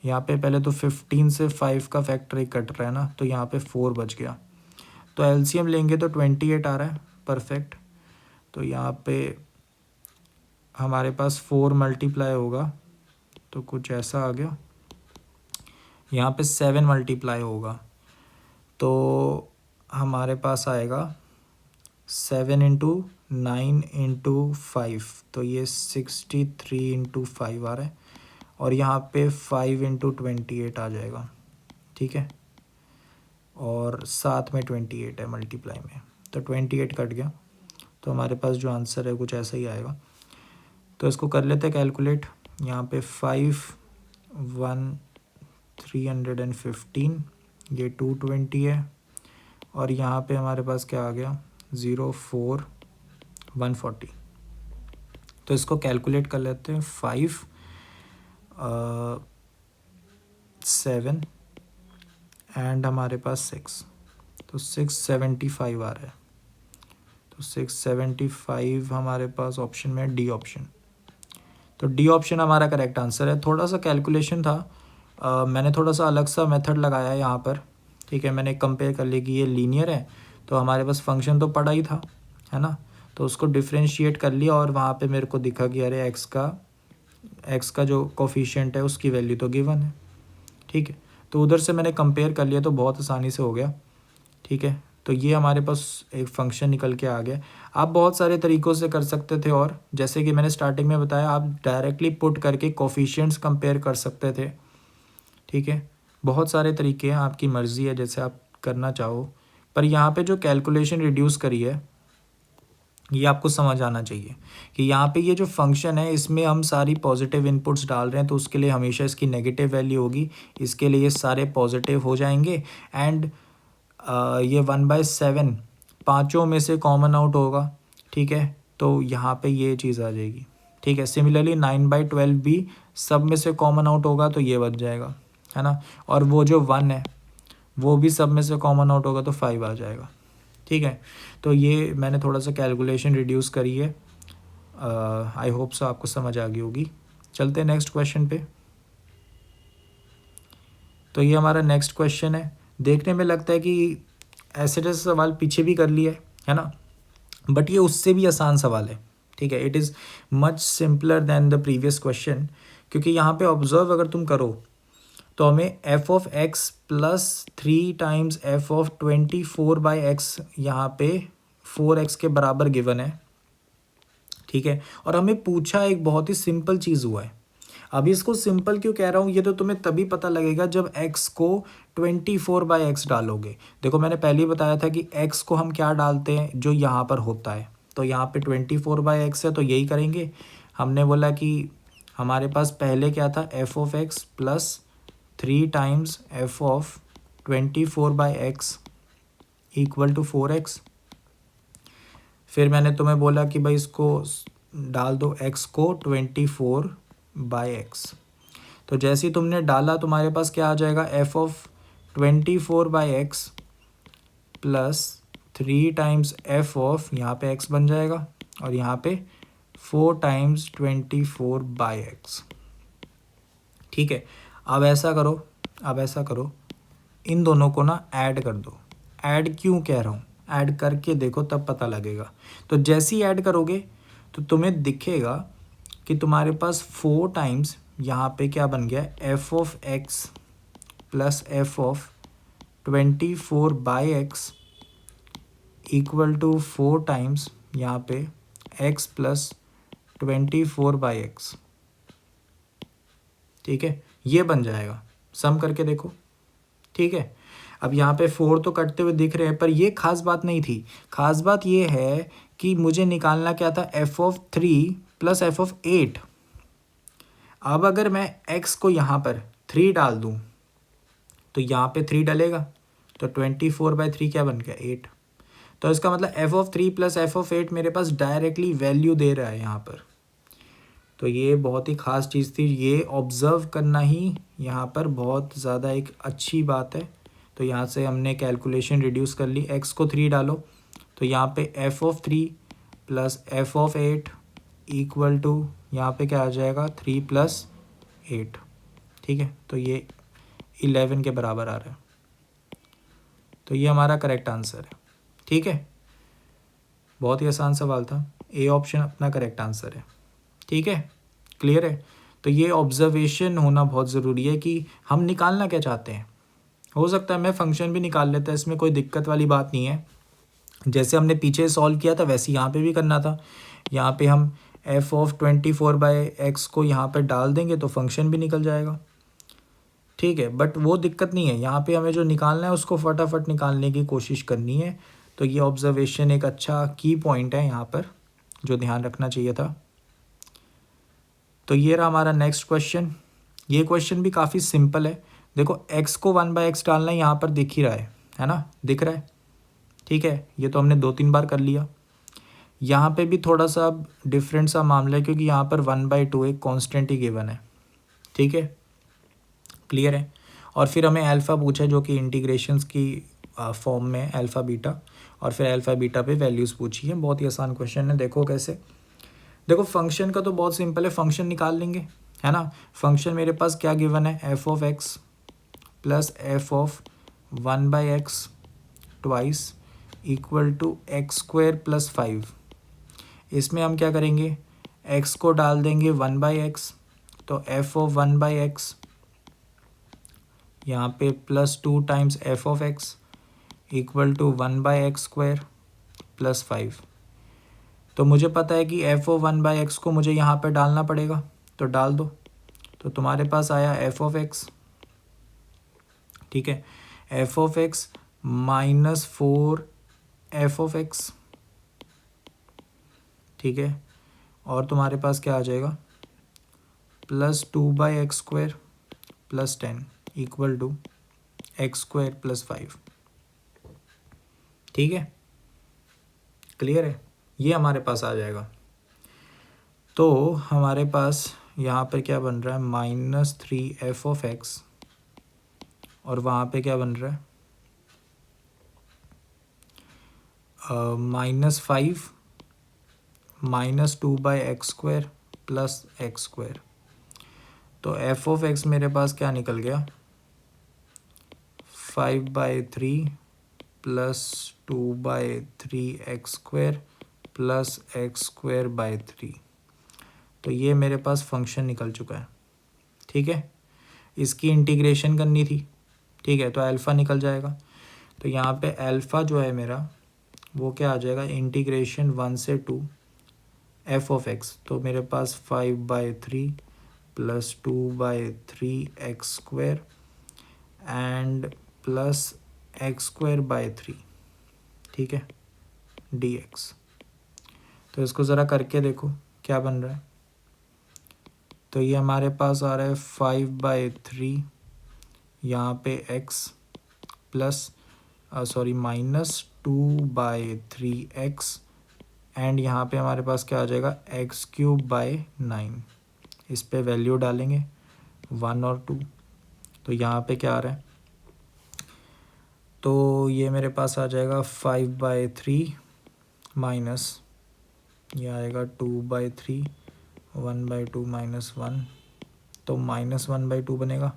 यहाँ पे पहले तो 15 से 5 का फैक्टर ही कट रहा है ना, तो यहाँ पे 4 बच गया। तो एलसीएम लेंगे तो 28 आ रहा है, परफेक्ट। तो यहाँ पे हमारे पास 4 मल्टीप्लाई होगा तो कुछ ऐसा आ गया। यहाँ पे 7 मल्टीप्लाई होगा तो हमारे पास आएगा 7 इंटू 9 इंटू 5, तो ये 63 इंटू 5 आ रहा है। और यहाँ पे 5 इंटू 28 आ जाएगा। ठीक है, और साथ में 28 है मल्टीप्लाई में, तो 28 कट गया। तो हमारे पास जो आंसर है कुछ ऐसा ही आएगा। तो इसको कर लेते हैं कैलकुलेट। यहाँ पे 5 1 315, ये 220 है, और यहाँ पे हमारे पास क्या आ गया 0 4 140। तो इसको कैलकुलेट कर लेते हैं। 5 7 एंड हमारे पास 6, तो 675 आ रहा है। तो 675 हमारे पास ऑप्शन में डी ऑप्शन। तो डी ऑप्शन हमारा करेक्ट आंसर है। थोड़ा सा कैलकुलेशन था, मैंने थोड़ा सा अलग सा मेथड लगाया है यहाँ पर। ठीक है, मैंने कंपेयर कर लिया कि ये लीनियर है, तो हमारे पास फंक्शन तो पड़ा ही था, है ना, तो उसको डिफ्रेंशिएट कर लिया और वहाँ पे मेरे को दिखा कि अरे एक्स का जो कोफिशिएंट है उसकी वैल्यू तो गिवन है। ठीक है, तो उधर से मैंने कंपेयर कर लिया तो बहुत आसानी से हो गया। ठीक है, तो ये हमारे पास एक फंक्शन निकल के आ गया। आप बहुत सारे तरीक़ों से कर सकते थे, और जैसे कि मैंने स्टार्टिंग में बताया, आप डायरेक्टली पुट करके कोफिशिएंट्स कंपेयर कर सकते थे। ठीक है, बहुत सारे तरीके हैं, आपकी मर्ज़ी है जैसे आप करना चाहो। पर यहाँ पे जो कैलकुलेशन रिड्यूस करी है ये आपको समझ आना चाहिए कि यहाँ पे ये जो फंक्शन है इसमें हम सारी पॉजिटिव इनपुट्स डाल रहे हैं, तो उसके लिए हमेशा इसकी नेगेटिव वैल्यू होगी, इसके लिए ये सारे पॉजिटिव हो जाएंगे। एंड ये 1/7 पाँचों में से कॉमन आउट होगा। ठीक है, तो यहाँ पे ये चीज़ आ जाएगी। ठीक है, सिमिलरली 9/12 भी सब में से कॉमन आउट होगा तो ये बच जाएगा, है ना, और वो जो 1 है वो भी सब में से कॉमन आउट होगा तो 5 आ जाएगा। ठीक है, तो ये मैंने थोड़ा सा कैलकुलेशन रिड्यूस करी है। आई होप सो आपको समझ आ गई होगी। चलते हैं नेक्स्ट क्वेश्चन पे। तो ये हमारा नेक्स्ट क्वेश्चन है। देखने में लगता है कि ऐसे जैसे सवाल पीछे भी कर लिया है ना, बट ये उससे भी आसान सवाल है। ठीक है, it is much simpler than the previous question, क्योंकि यहाँ पे ऑब्जर्व अगर तुम करो तो हमें f of x plus 3 times f of 24/x यहाँ पे 4x के बराबर गिवन है। ठीक है, और हमें पूछा एक बहुत ही सिंपल चीज़ हुआ है। अभी इसको सिंपल क्यों कह रहा हूँ, ये तो तुम्हें तभी पता लगेगा जब x को 24/x डालोगे। देखो मैंने पहले ही बताया था कि x को हम क्या डालते हैं, जो यहाँ पर होता है। तो यहाँ पे 24/x है तो यही करेंगे। हमने बोला कि हमारे पास पहले क्या था, f of x plus 3 times f of 24/x equal to 4x। फिर मैंने तुम्हें बोला कि भाई इसको डाल दो x को 24/x। तो जैसे ही तुमने डाला तुम्हारे पास क्या आ जाएगा, F of 24/x plus 3 times f of, यहाँ पे x बन जाएगा, और यहाँ पे 4 टाइम्स 24/x। ठीक है, अब ऐसा करो, इन दोनों को ना ऐड कर दो। ऐड क्यों कह रहा हूँ, ऐड करके देखो तब पता लगेगा। तो जैसे ही ऐड करोगे तो तुम्हें दिखेगा कि तुम्हारे पास 4 टाइम्स यहाँ पे क्या बन गया, f of x plus f of 24/x equal to 4 times यहाँ पे x प्लस 24/x। ठीक है, ये बन जाएगा, सम करके देखो। ठीक है, अब यहाँ पे 4 तो कटते हुए दिख रहे हैं, पर ये खास बात नहीं थी। खास बात ये है कि मुझे निकालना क्या था, f of 3 plus f of 8। अब अगर मैं x को यहाँ पर 3 डाल दूँ तो यहाँ पे 3 डलेगा, तो 24/3 क्या बन गया 8। तो इसका मतलब f(3) प्लस f(8) मेरे पास डायरेक्टली वैल्यू दे रहा है यहाँ पर। तो ये बहुत ही ख़ास चीज़ थी, ये ऑब्ज़र्व करना ही यहाँ पर बहुत ज़्यादा एक अच्छी बात है। तो यहाँ से हमने कैलकुलेशन रिड्यूस कर ली, x को 3 डालो तो यहाँ पे f(3) plus f(8) equal to यहाँ पे क्या आ जाएगा 3 + 8। ठीक है, तो ये 11 के बराबर आ रहा है। तो ये हमारा करेक्ट आंसर है। ठीक है, बहुत ही आसान सवाल था, ए ऑप्शन अपना करेक्ट आंसर है। ठीक है, क्लियर है। तो ये ऑब्जर्वेशन होना बहुत ज़रूरी है कि हम निकालना क्या चाहते हैं। हो सकता है मैं फंक्शन भी निकाल लेता, इसमें कोई दिक्कत वाली बात नहीं है। जैसे हमने पीछे सॉल्व किया था वैसे यहाँ पे भी करना था। यहाँ पे हम f(24/x) को यहाँ पे डाल देंगे तो फंक्शन भी निकल जाएगा। ठीक है, बट वो दिक्कत नहीं है, यहाँ पे हमें जो निकालना है उसको फटाफट निकालने की कोशिश करनी है। तो ये ऑब्जर्वेशन एक अच्छा की पॉइंट है यहाँ पर जो ध्यान रखना चाहिए था। तो ये रहा हमारा नेक्स्ट क्वेश्चन। ये क्वेश्चन भी काफ़ी सिंपल है। देखो x को 1/x डालना है, यहाँ पर दिख ही रहा है ना, दिख रहा है। ठीक है, ये तो हमने 2-3 बार कर लिया। यहाँ पे भी थोड़ा सा डिफरेंट सा मामला है क्योंकि यहाँ पर 1/2 एक कांस्टेंट ही गिवन है। ठीक है, क्लियर है। और फिर हमें अल्फ़ा पूछा जो कि इंटीग्रेशंस की फॉर्म में अल्फ़ा बीटा, और फिर अल्फ़ा बीटा पे वैल्यूज़ पूछी है। बहुत ही आसान क्वेश्चन है। देखो कैसे, देखो फंक्शन का तो बहुत सिंपल है, फंक्शन निकाल लेंगे, है ना। फंक्शन मेरे पास क्या गिवन है, f(x) plus f(1/x) twice equal to x² + 5। इसमें हम क्या करेंगे, x को डाल देंगे 1/x, तो f(1/x) यहाँ पे +2 times f(x) equal to 1/x² + 5। तो मुझे पता है कि f(1/x) को मुझे यहाँ पे डालना पड़ेगा, तो डाल दो। तो तुम्हारे पास आया f(x), ठीक है, f(x) -4 f(x), ठीक है, और तुम्हारे पास क्या आ जाएगा +2/x² + 10 इक्वल टू x² + 5। ठीक है, क्लियर है, ये हमारे पास आ जाएगा। तो हमारे पास यहाँ पे क्या बन रहा है, -3 f(x) और वहाँ पे क्या बन रहा है -5 -2/x² + x²। तो f(x) मेरे पास क्या निकल गया 5/3 + 2/3x² + x²/3। तो ये मेरे पास फंक्शन निकल चुका है। ठीक है, इसकी इंटीग्रेशन करनी थी। ठीक है, तो अल्फ़ा निकल जाएगा। तो यहाँ पे अल्फ़ा जो है मेरा वो क्या आ जाएगा, इंटीग्रेशन 1 से 2 f(x). तो मेरे पास 5/3 + 2/3x² एंड प्लस x²/3, ठीक है, dx। तो इसको ज़रा करके देखो क्या बन रहा है। तो ये हमारे पास आ रहा है 5/3 यहाँ पे x प्लस -2/3x एंड यहाँ पे हमारे पास क्या आ जाएगा x³/9। इस पे वैल्यू डालेंगे 1 और 2। तो यहाँ पे क्या आ रहा है, तो ये मेरे पास आ जाएगा 5/3 माइनस ये आएगा 2/3 1/2 -1, तो -1/2 बनेगा,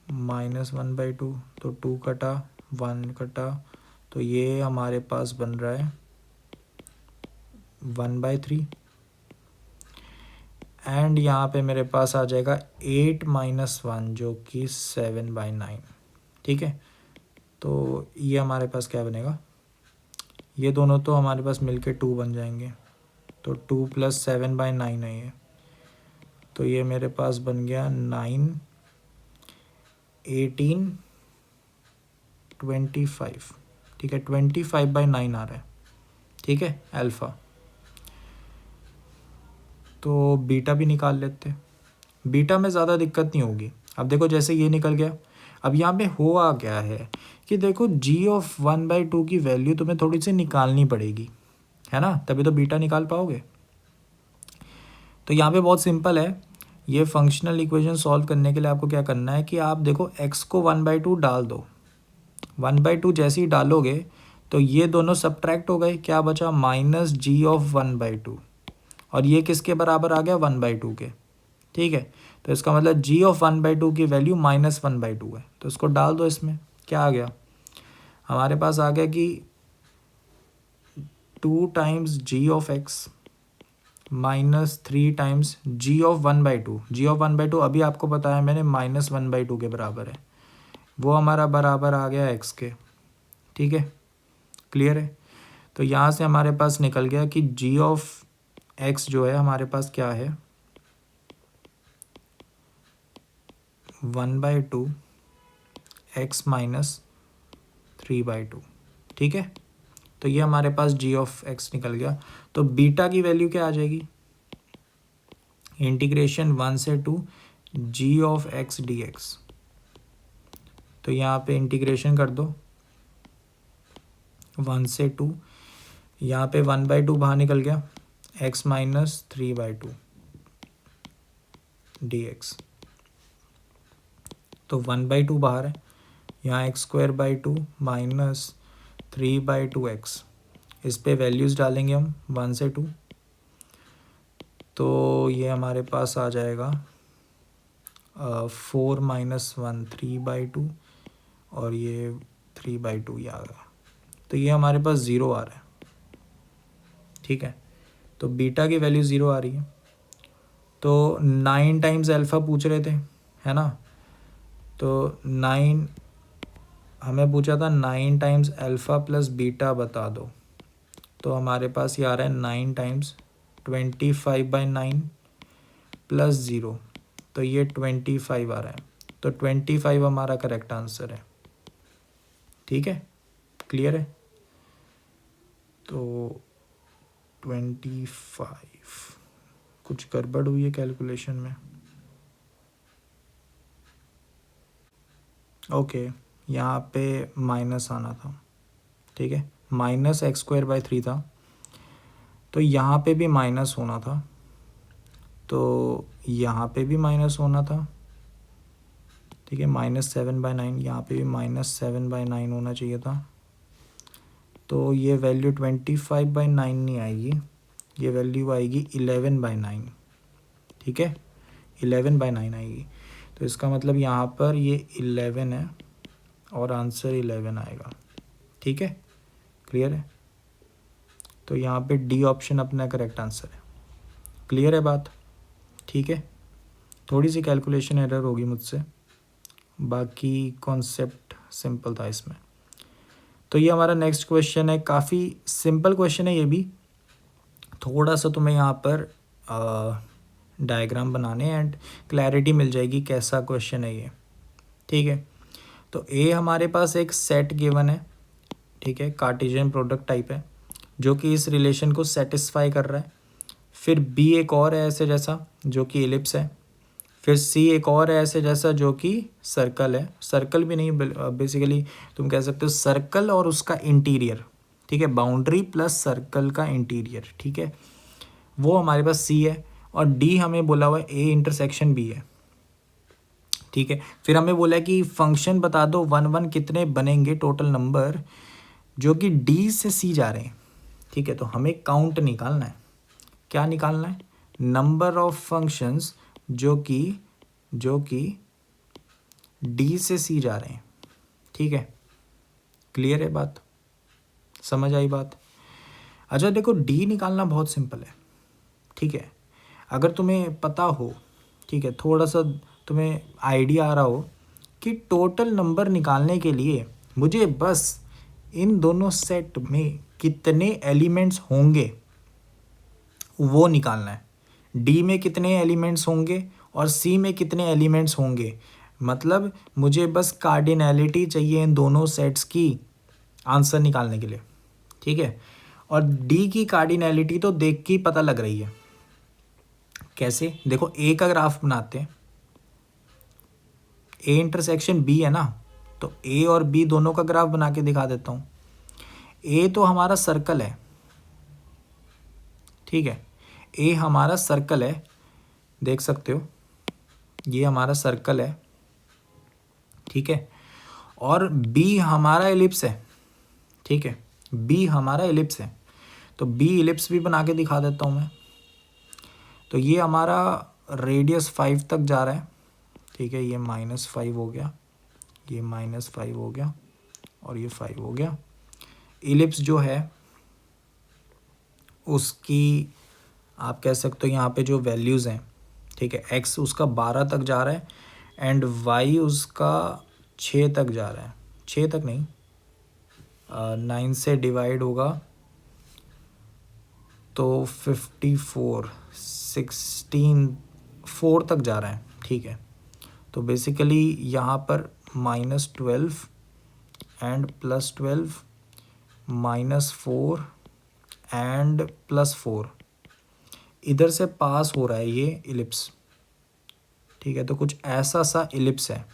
-1/2, तो 2 कटा 1 कटा, तो ये हमारे पास बन रहा है 1/3 एंड यहाँ पे मेरे पास आ जाएगा 8 - 1 जो कि 7/9। ठीक है, तो ये हमारे पास क्या बनेगा, ये दोनों तो हमारे पास मिलके 2 बन जाएंगे, तो 2 + 7/9 है ये। तो ये मेरे पास बन गया 9 18 25। ठीक है, 25/9 आ रहा है। ठीक है, अल्फ़ा। तो बीटा भी निकाल लेते हैं। बीटा में ज़्यादा दिक्कत नहीं होगी, अब देखो जैसे ये निकल गया, अब यहाँ पे हुआ क्या है कि देखो g(1/2) की वैल्यू तुम्हें थोड़ी सी निकालनी पड़ेगी, है ना, तभी तो बीटा निकाल पाओगे। तो यहाँ पे बहुत सिंपल है, ये फंक्शनल इक्वेशन सॉल्व करने के लिए आपको क्या करना है कि आप देखो x को 1/2 डाल दो, 1/2 जैसे ही डालोगे तो ये दोनों सब्ट्रैक्ट हो गए, क्या बचा -g(1/2), और ये किसके बराबर आ गया 1/2 के, ठीक है। तो इसका मतलब g(1/2) की वैल्यू -1/2 है, तो इसको डाल दो इसमें, क्या आ गया हमारे पास आ गया कि 2 times g(x) -3 times g(1/2), g(1/2) अभी आपको बताया मैंने -1/2 के बराबर है, वो हमारा बराबर आ गया x के, ठीक है, क्लियर है। तो यहाँ से हमारे पास निकल गया कि g(x) जो है हमारे पास क्या है 1/2 x - 3/2, ठीक है। तो ये हमारे पास g(x) निकल गया। तो बीटा की वैल्यू क्या आ जाएगी, इंटीग्रेशन 1 से 2 g(x) dx। तो यहाँ पे इंटीग्रेशन कर दो 1 से 2, यहाँ पे 1/2 बाहर निकल गया, x - 3/2 dx। तो 1/2 बाहर है, यहाँ x² 2 - 3/2x, इस पे वैल्यूज़ डालेंगे हम 1 से 2, तो ये हमारे पास आ जाएगा 4 - 1 3/2, और ये 3/2 ये आ गया, तो ये हमारे पास 0 आ रहा है, ठीक है। तो बीटा की वैल्यू 0 आ रही है। तो 9 टाइम्स अल्फ़ा पूछ रहे थे, है ना, तो 9 हमें पूछा था 9 टाइम्स अल्फ़ा प्लस बीटा बता दो, तो हमारे पास ये आ रहा है 9 टाइम्स 25/9 प्लस 0, तो ये 25 आ रहा है, तो 25 हमारा करेक्ट आंसर है, ठीक है, क्लियर है। तो 25, कुछ गड़बड़ हुई है कैलकुलेशन में, ओके, यहाँ पे माइनस आना था, ठीक है, -x² 3 था, तो यहाँ पे भी माइनस होना था, तो यहाँ पे भी माइनस होना था, ठीक है, -7/9, यहाँ पे भी -7/9 होना चाहिए था। तो ये वैल्यू 25/9 नहीं आएगी, ये वैल्यू आएगी 11/9, ठीक है, 11/9 आएगी। तो इसका मतलब यहाँ पर ये 11 है और आंसर 11 आएगा, ठीक है, क्लियर है। तो यहाँ पे डी ऑप्शन अपना करेक्ट आंसर है, क्लियर है बात, ठीक है। थोड़ी सी कैलकुलेशन एरर होगी मुझसे, बाकी कॉन्सेप्ट सिंपल था इसमें। तो ये हमारा नेक्स्ट क्वेश्चन है, काफ़ी सिंपल क्वेश्चन है ये भी, थोड़ा सा तुम्हें यहाँ पर डायग्राम बनाने एंड क्लैरिटी मिल जाएगी कैसा क्वेश्चन है ये, ठीक है। तो ए हमारे पास एक सेट गिवन है, ठीक है, कार्टेशियन प्रोडक्ट टाइप है जो कि इस रिलेशन को सेटिस्फाई कर रहा है। फिर बी एक और है ऐसे जैसा जो कि एलिप्स है। फिर सी एक और है ऐसे जैसा जो कि सर्कल है, सर्कल भी नहीं बेसिकली तुम कह सकते हो सर्कल और उसका इंटीरियर, ठीक है, बाउंड्री प्लस सर्कल का इंटीरियर, ठीक है, वो हमारे पास सी है। और डी हमें बोला हुआ है ए इंटरसेक्शन बी है, ठीक है। फिर हमें बोला है कि फंक्शन बता दो 1 1 कितने बनेंगे टोटल नंबर जो कि डी से सी जा रहे हैं, ठीक है। तो हमें काउंट निकालना है, क्या निकालना है, नंबर ऑफ फंक्शंस जो कि डी से सी जा रहे हैं, ठीक है, क्लियर है बात, समझ आई बात। अच्छा देखो डी निकालना बहुत सिंपल है, ठीक है, अगर तुम्हें पता हो, ठीक है, थोड़ा सा तुम्हें आइडिया आ रहा हो कि टोटल नंबर निकालने के लिए मुझे बस इन दोनों सेट में कितने एलिमेंट्स होंगे वो निकालना है, डी में कितने एलिमेंट्स होंगे और सी में कितने एलिमेंट्स होंगे, मतलब मुझे बस कार्डिनैलिटी चाहिए इन दोनों सेट्स की आंसर निकालने के लिए, ठीक है। और डी की कार्डिनैलिटी तो देख के ही पता लग रही है, कैसे, देखो ए का ग्राफ बनाते हैं, ए इंटरसेक्शन बी है ना, तो ए और बी दोनों का ग्राफ बना के दिखा देता हूँ। ए तो हमारा सर्कल है, ठीक है, ए हमारा सर्कल है, देख सकते हो ये हमारा सर्कल है, ठीक है, और बी हमारा एलिप्स है, ठीक है, बी हमारा एलिप्स है, तो बी एलिप्स भी बना के दिखा देता हूँ मैं। तो ये हमारा रेडियस 5 तक जा रहा है, ठीक है, ये -5 हो गया, ये -5 हो गया और ये 5 हो गया। एलिप्स जो है उसकी आप कह सकते हो यहाँ पे जो वैल्यूज़ हैं, ठीक है, एक्स उसका 12 तक जा रहा है एंड वाई उसका 6 तक जा रहा है, 6 तक नहीं, 9 से डिवाइड होगा तो 54, 16, 4 तक जा रहा है, ठीक है। तो बेसिकली यहाँ पर -12 एंड +12, -4 एंड +4 इधर से पास हो रहा है ये इलिप्स, ठीक है। तो कुछ ऐसा सा इलिप्स है,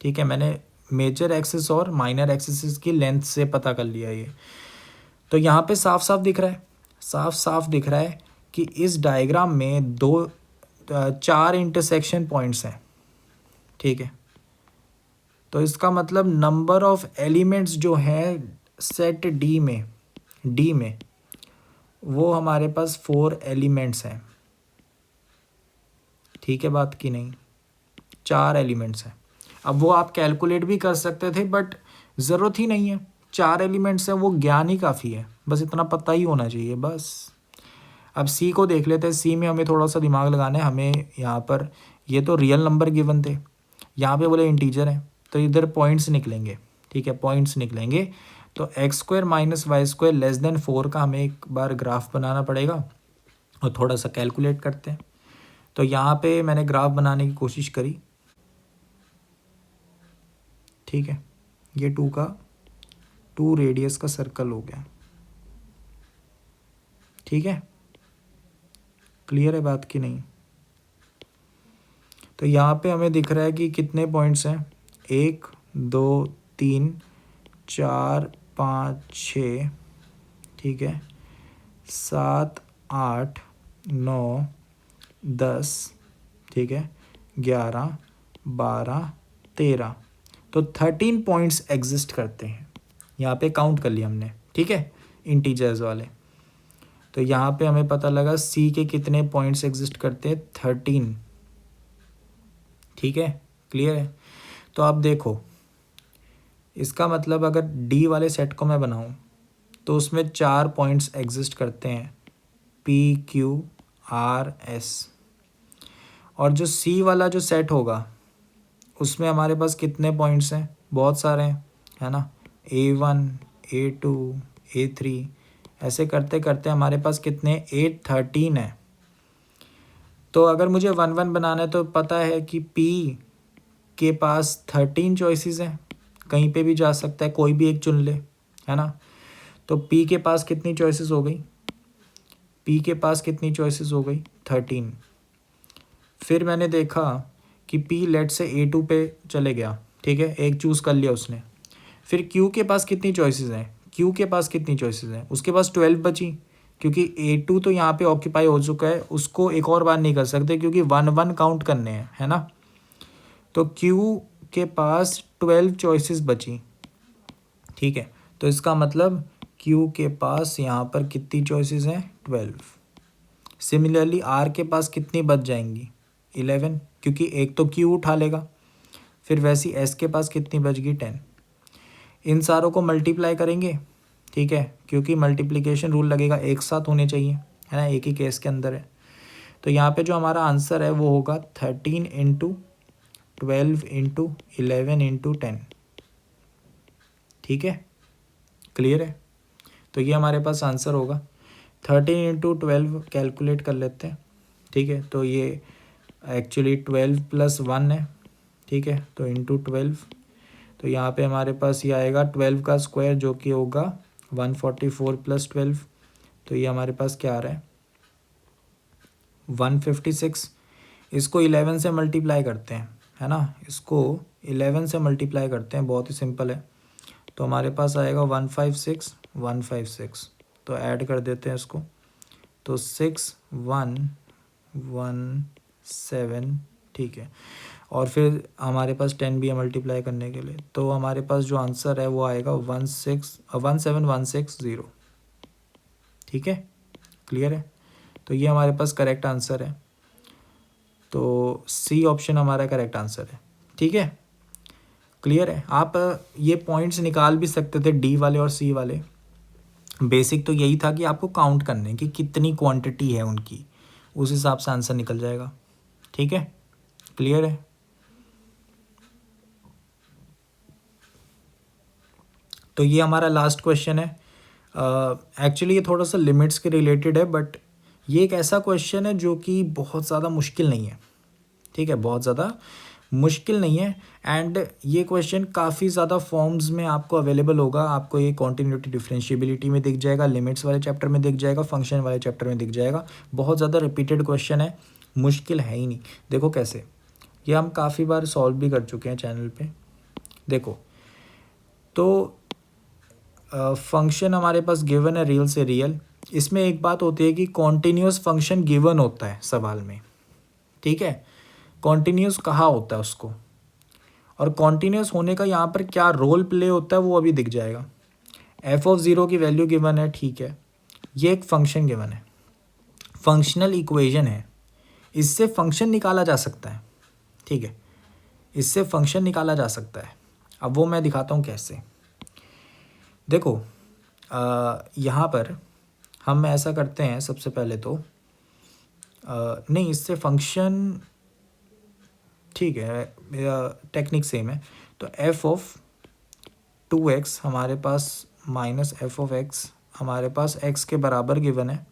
ठीक है, मैंने मेजर एक्सिस और माइनर एक्सिस की लेंथ से पता कर लिया ये। तो यहाँ पे साफ साफ दिख रहा है, साफ साफ दिख रहा है कि इस डायग्राम में 4 इंटरसेक्शन पॉइंट्स हैं, ठीक है। तो इसका मतलब नंबर ऑफ एलिमेंट्स जो है सेट डी में वो हमारे पास 4 एलिमेंट्स हैं, ठीक है, बात की नहीं, 4 एलिमेंट्स हैं। अब वो आप कैलकुलेट भी कर सकते थे बट ज़रूरत ही नहीं है, 4 एलिमेंट्स हैं, वो ज्ञान ही काफ़ी है, बस इतना पता ही होना चाहिए बस। अब सी को देख लेते हैं, सी में हमें थोड़ा सा दिमाग लगाना है, हमें यहाँ पर ये तो रियल नंबर गिवन थे, यहाँ पे बोले इंटीजर है, तो इधर पॉइंट्स निकलेंगे, ठीक है, पॉइंट्स निकलेंगे। तो x² - y² < 4 का हमें एक बार ग्राफ बनाना पड़ेगा और थोड़ा सा कैलकुलेट करते हैं। तो यहाँ पे मैंने ग्राफ बनाने की कोशिश करी, ठीक है, ये 2 रेडियस का सर्कल हो गया, ठीक है, क्लियर है बात की नहीं। तो यहाँ पे हमें दिख रहा है कि कितने पॉइंट्स हैं, 1 2 3 4 5 6, ठीक है, 7 8 9 10, ठीक है, 11 12 13, तो 13 पॉइंट्स एग्जिस्ट करते हैं, यहाँ पे काउंट कर लिया हमने, ठीक है, इंटीजर्स वाले। तो यहाँ पे हमें पता लगा सी के कितने पॉइंट्स एग्जिस्ट करते हैं, 13, ठीक है, क्लियर है। तो आप देखो इसका मतलब अगर डी वाले सेट को मैं बनाऊं तो उसमें 4 पॉइंट्स एग्जिस्ट करते हैं, पी क्यू आर एस, और जो सी वाला जो सेट होगा उसमें हमारे पास कितने पॉइंट्स हैं, बहुत सारे हैं, है ना, A1 A2 A3, ऐसे करते करते हमारे पास कितने 8 13 है। तो अगर मुझे 1 1 बनाना है तो पता है कि P के पास 13 चॉइसेस हैं, कहीं पे भी जा सकता है, कोई भी एक चुन ले, है ना। तो P के पास कितनी चॉइसेस हो गई, P के पास कितनी चॉइसेस हो गई, 13। फिर मैंने देखा कि P लेट से A2 पे चले गया, ठीक है, एक चूज़ कर लिया उसने। फिर Q के पास कितनी चॉइसेस हैं, Q के पास कितनी चॉइसेस हैं, उसके पास 12 बची, क्योंकि A2 तो यहाँ पे ऑक्यूपाई हो चुका है, उसको एक और बार नहीं कर सकते क्योंकि 1 1 काउंट करने हैं, है ना। तो Q के पास 12 चॉइसेस बची, ठीक है, तो इसका मतलब Q के पास यहाँ पर कितनी चॉइसेस हैं, 12। सिमिलरली R के पास कितनी बच जाएंगी, 11, क्योंकि एक तो Q उठा लेगा। फिर वैसी S के पास कितनी बच गई, 10। इन सारों को मल्टीप्लाई करेंगे, ठीक है, क्योंकि मल्टीप्लिकेशन रूल लगेगा, एक साथ होने चाहिए, है ना, एक ही केस के अंदर है। तो यहाँ पे जो हमारा आंसर है वो होगा 13 × 12 × 11 × 10, ठीक है, क्लियर है। तो ये हमारे पास आंसर होगा 13 × 12, कैलकुलेट कर लेते हैं, ठीक है। तो ये एक्चुअली 12 + 1 है, ठीक है, तो × 12, तो यहाँ पे हमारे पास ये आएगा 12 का स्क्वायर जो कि होगा 144 + 12, तो ये हमारे पास क्या आ रहा है, 156। इसको 11 से मल्टीप्लाई करते हैं, है ना, इसको 11 से मल्टीप्लाई करते हैं, बहुत ही सिंपल है। तो हमारे पास आएगा 156 156, तो ऐड कर देते हैं इसको, तो 6117, ठीक है। और फिर हमारे पास 10 भी है मल्टीप्लाई करने के लिए, तो हमारे पास जो आंसर है वो आएगा 17160, ठीक है, क्लियर है। तो ये हमारे पास करेक्ट आंसर है, तो सी ऑप्शन हमारा करेक्ट आंसर है, ठीक है, क्लियर है। आप ये पॉइंट्स निकाल भी सकते थे डी वाले और सी वाले, बेसिक तो यही था कि आपको काउंट करने कि कितनी क्वांटिटी है उनकी, उस हिसाब से आंसर निकल जाएगा, ठीक है, क्लियर है। तो ये हमारा लास्ट क्वेश्चन है। एक्चुअली ये थोड़ा सा लिमिट्स के रिलेटेड है, बट ये एक ऐसा क्वेश्चन है जो कि बहुत ज़्यादा मुश्किल नहीं है, ठीक है, बहुत ज़्यादा मुश्किल नहीं है। एंड ये क्वेश्चन काफ़ी ज़्यादा फॉर्म्स में आपको अवेलेबल होगा, आपको ये कॉन्टिन्यूटी डिफरेंशिएबिलिटी में दिख जाएगा, लिमिट्स वाले चैप्टर में दिख जाएगा, फंक्शन वाले चैप्टर में दिख जाएगा। बहुत ज़्यादा रिपीटेड क्वेश्चन है, मुश्किल है ही नहीं। देखो कैसे, ये हम काफ़ी बार सॉल्व भी कर चुके हैं चैनल पे। देखो, तो फंक्शन हमारे पास गिवन है रियल से रियल। इसमें एक बात होती है कि कॉन्टिन्यूस फंक्शन गिवन होता है सवाल में, ठीक है, कॉन्टिन्यूस कहा होता है उसको, और कॉन्टिन्यूस होने का यहाँ पर क्या रोल प्ले होता है वो अभी दिख जाएगा। f(0) की वैल्यू गिवन है, ठीक है, ये एक फंक्शन गिवन है, फंक्शनल इक्वेशन है, इससे फंक्शन निकाला जा सकता है, ठीक है, इससे फंक्शन निकाला जा सकता है। अब वो मैं दिखाता हूँ कैसे। देखो, यहाँ पर हम ऐसा करते हैं, सबसे पहले तो नहीं, इससे फंक्शन, ठीक है, टेक्निक सेम है। तो f(2x) हमारे पास माइनस f(x) हमारे पास x के बराबर गिवन है।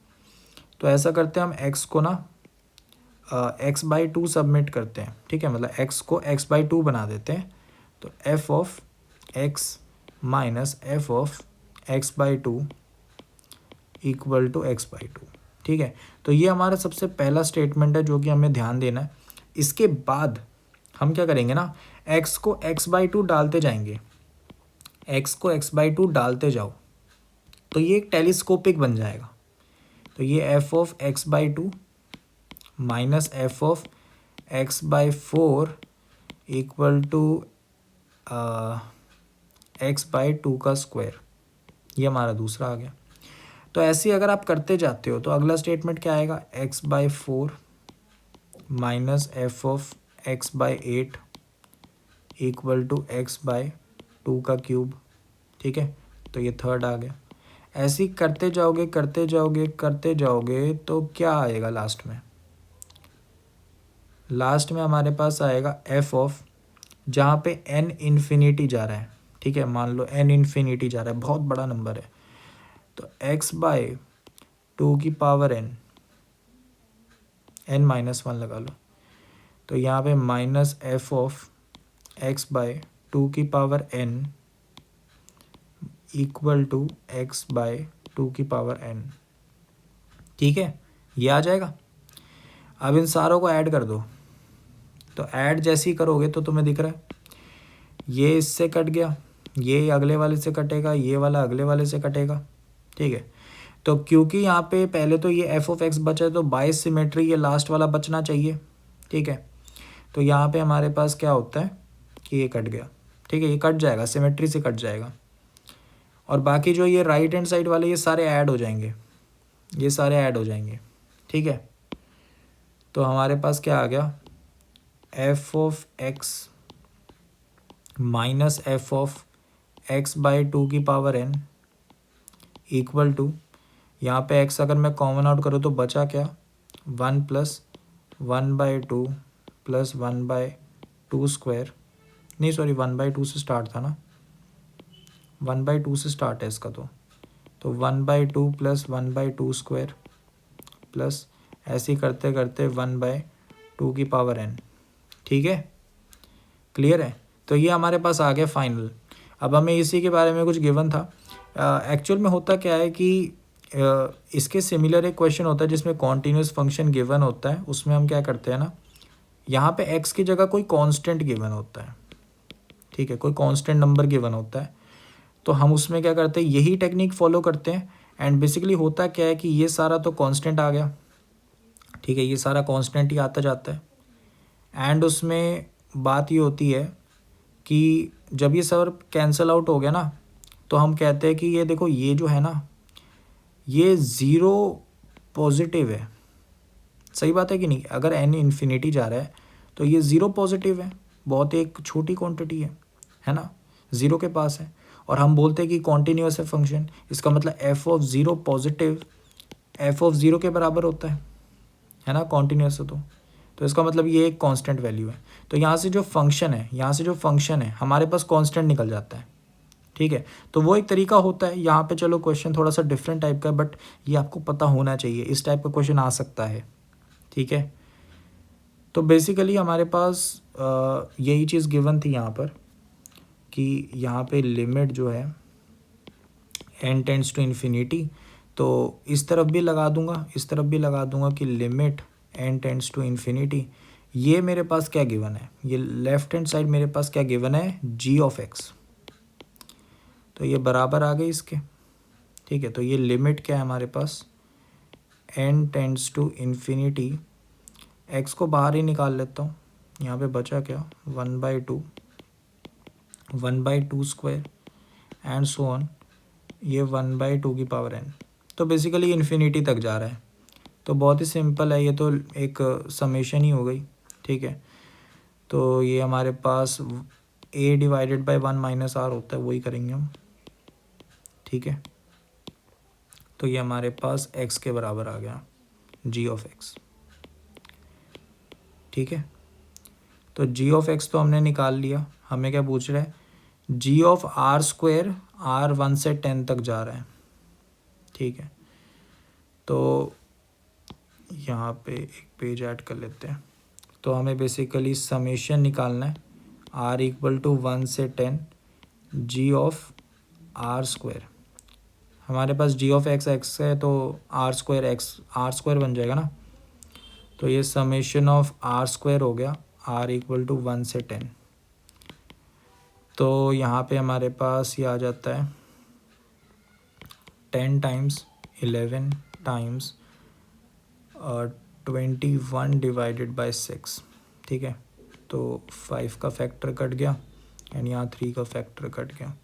तो ऐसा करते हैं, हम x को ना x/2 सबमिट करते हैं, ठीक है, मतलब x को x/2 बना देते हैं। तो f(x) minus f(x/2) equal to x/2, ठीक है। तो ये हमारा सबसे पहला स्टेटमेंट है जो कि हमें ध्यान देना है। इसके बाद हम क्या करेंगे ना, x को x/2 डालते जाएंगे, x को x/2 डालते जाओ, तो ये एक टेलीस्कोपिक बन जाएगा। तो ये f(x/2) minus f(x/4) equal to x/2 का स्क्वायर, ये हमारा दूसरा आ गया। तो ऐसे ही अगर आप करते जाते हो तो अगला स्टेटमेंट क्या आएगा, x/4 minus f(x/8) equal to x/2 का क्यूब, ठीक है, तो ये थर्ड आ गया। ऐसे ही करते जाओगे करते जाओगे करते जाओगे तो क्या आएगा लास्ट में, लास्ट में हमारे पास आएगा जहाँ पे n इन्फिनिटी जा रहा है, ठीक है, मान लो n इन्फिनिटी जा रहा है, बहुत बड़ा नंबर है, तो x/2 की पावर n -1 लगा लो, तो यहाँ पे माइनस f(x/2 की power n equal to x/2 की पावर n, ठीक है, ये आ जाएगा। अब इन सारों को ऐड कर दो, तो ऐड जैसे ही करोगे तो तुम्हें दिख रहा है ये इससे कट गया, ये अगले वाले से कटेगा, ये वाला अगले वाले से कटेगा, ठीक है। तो क्योंकि यहाँ पे पहले तो ये f(x) बचा है, तो बाय सिमेट्री ये लास्ट वाला बचना चाहिए, ठीक है। तो यहाँ पे हमारे पास क्या होता है कि ये कट गया, ठीक है, ये कट जाएगा, सिमेट्री से कट जाएगा, और बाकी जो ये राइट हैंड साइड वाले ये सारे ऐड हो जाएंगे, ये सारे ऐड हो जाएंगे, ठीक है। तो हमारे पास क्या आ गया, f(x) माइनस f(x/2 की पावर n इक्वल टू, यहाँ पे x अगर मैं कॉमन आउट करूँ तो बचा क्या, 1 + 1/2 + 1/2 स्क्वायर, नहीं सॉरी 1/2 से स्टार्ट था ना, 1/2 से स्टार्ट है इसका, तो 1/2 + 1/2 स्क्वायर प्लस ऐसे ही करते करते 1/2 की पावर n, ठीक है, क्लियर है। तो ये हमारे पास आ गया फाइनल। अब हमें इसी के बारे में कुछ गिवन था, एक्चुअल में होता क्या है कि इसके सिमिलर एक क्वेश्चन होता है जिसमें कॉन्टीन्यूस फंक्शन गिवन होता है, उसमें हम क्या करते हैं ना, यहाँ पे x की जगह कोई कांस्टेंट गिवन होता है, ठीक है, कोई कांस्टेंट नंबर गिवन होता है, तो हम उसमें क्या करते हैं, यही टेक्निक फॉलो करते हैं। एंड बेसिकली होता क्या है कि ये सारा तो कांस्टेंट आ गया, ठीक है, ये सारा कांस्टेंट ही आता जाता है। एंड उसमें बात ये होती है कि जब ये सब कैंसिल आउट हो गया ना, तो हम कहते हैं कि ये देखो, ये जो है ना, ये ज़ीरो पॉजिटिव है। सही बात है कि नहीं? अगर n इन्फिनिटी जा रहा है तो ये ज़ीरो पॉजिटिव है, बहुत एक छोटी क्वांटिटी है ना, ज़ीरो के पास है। और हम बोलते हैं कि कॉन्टीन्यूअस है फंक्शन, इसका मतलब F of zero positive F of zero के बराबर होता है ना, कॉन्टीन्यूअस है तो इसका मतलब ये एक कांस्टेंट वैल्यू है। तो यहाँ से जो फंक्शन है हमारे पास कांस्टेंट निकल जाता है, ठीक है। तो वो एक तरीका होता है। यहाँ पे चलो क्वेश्चन थोड़ा सा डिफरेंट टाइप का है, बट ये आपको पता होना चाहिए, इस टाइप का क्वेश्चन आ सकता है, ठीक है। तो बेसिकली हमारे पास यही चीज़ गिवन थी यहाँ पर कि यहाँ पे लिमिट जो है n टेंड्स टू इन्फिनिटी, तो इस तरफ भी लगा दूंगा, इस तरफ भी लगा दूंगा कि limit n tends to infinity. ये मेरे पास क्या गिवन है, ये लेफ्ट हैंड साइड मेरे पास क्या गिवन है, g ऑफ x, तो ये बराबर आ गई इसके, ठीक है। तो ये लिमिट क्या है हमारे पास, n tends to infinity, x को बाहर ही निकाल लेता हूँ, यहाँ पे बचा क्या, 1/2 स्क्वायर एंड सो ऑन, ये 1/2 की पावर n। तो बेसिकली इन्फिनिटी तक जा रहा है, तो बहुत ही सिंपल है, ये तो एक समेशन ही हो गई, ठीक है। तो ये हमारे पास a divided by 1 minus r होता है, वही करेंगे हम, ठीक है। तो ये हमारे पास x के बराबर आ गया, g ऑफ x, ठीक है। तो g ऑफ x तो हमने निकाल लिया, हमें क्या पूछ रहा है, g of r square, r 1 से 10 तक जा रहा है, ठीक है। तो यहाँ पे एक पेज ऐड कर लेते हैं। तो हमें बेसिकली समेशन निकालना है, r इक्वल टू 1 से 10 g ऑफ r स्क्वायर, हमारे पास g ऑफ x है तो r स्क्वायर बन जाएगा ना। तो ये समेशन ऑफ r स्क्वायर हो गया, r इक्वल टू 1 से 10। तो यहाँ पे हमारे पास ये आ जाता है 10 टाइम्स 11 टाइम्स 21 डिवाइडेड बाय 6, ठीक है। तो 5 का फैक्टर कट गया एंड यहाँ 3 का फैक्टर कट गया,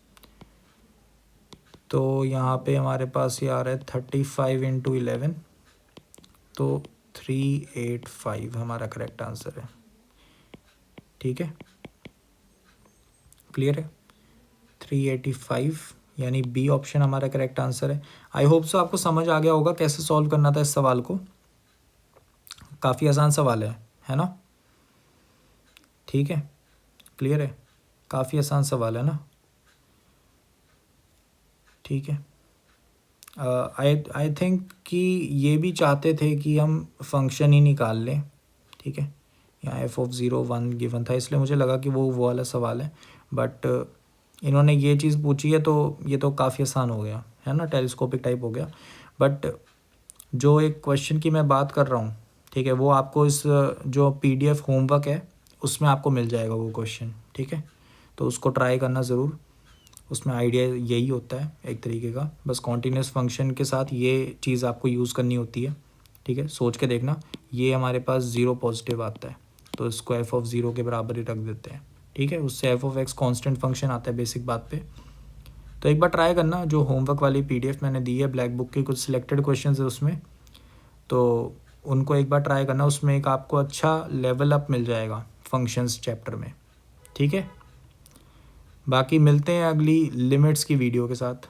तो यहाँ पे हमारे पास ये आ रहा है 35 इंटू 11, तो 385 हमारा करेक्ट आंसर है, ठीक है, क्लियर है। 385 यानी बी ऑप्शन हमारा करेक्ट आंसर है। आई होप सो आपको समझ आ गया होगा कैसे सॉल्व करना था इस सवाल को, काफ़ी आसान सवाल है ना, ठीक है, क्लियर है, काफ़ी आसान सवाल है ना, ठीक है। आई थिंक कि ये भी चाहते थे कि हम फंक्शन ही निकाल लें, ठीक है। यहाँ एफ ऑफ 0 1 गिवन था, इसलिए मुझे लगा कि वो वाला सवाल है, बट इन्होंने ये चीज़ पूछी है तो ये तो काफ़ी आसान हो गया है ना, टेलीस्कोपिक टाइप हो गया। बट जो एक क्वेश्चन की मैं बात कर रहा हूँ, ठीक है, वो आपको इस जो PDF होमवर्क है उसमें आपको मिल जाएगा वो क्वेश्चन, ठीक है। तो उसको ट्राई करना ज़रूर, उसमें आइडिया यही होता है एक तरीके का, बस कॉन्टीन्यूस फंक्शन के साथ ये चीज़ आपको यूज़ करनी होती है, ठीक है। सोच के देखना, ये हमारे पास 0 पॉजिटिव आता है तो इसको एफ ऑफ 0 के बराबर ही रख देते हैं, ठीक है। उससे F of x constant function आता है बेसिक बात पे। तो एक बार ट्राई करना, जो होमवर्क वाली PDF मैंने दी है, ब्लैक बुक के कुछ सिलेक्टेड क्वेश्चन है उसमें, तो उनको एक बार ट्राई करना, उसमें एक आपको अच्छा लेवल अप मिल जाएगा फंक्शंस चैप्टर में, ठीक है। बाकी मिलते हैं अगली लिमिट्स की वीडियो के साथ।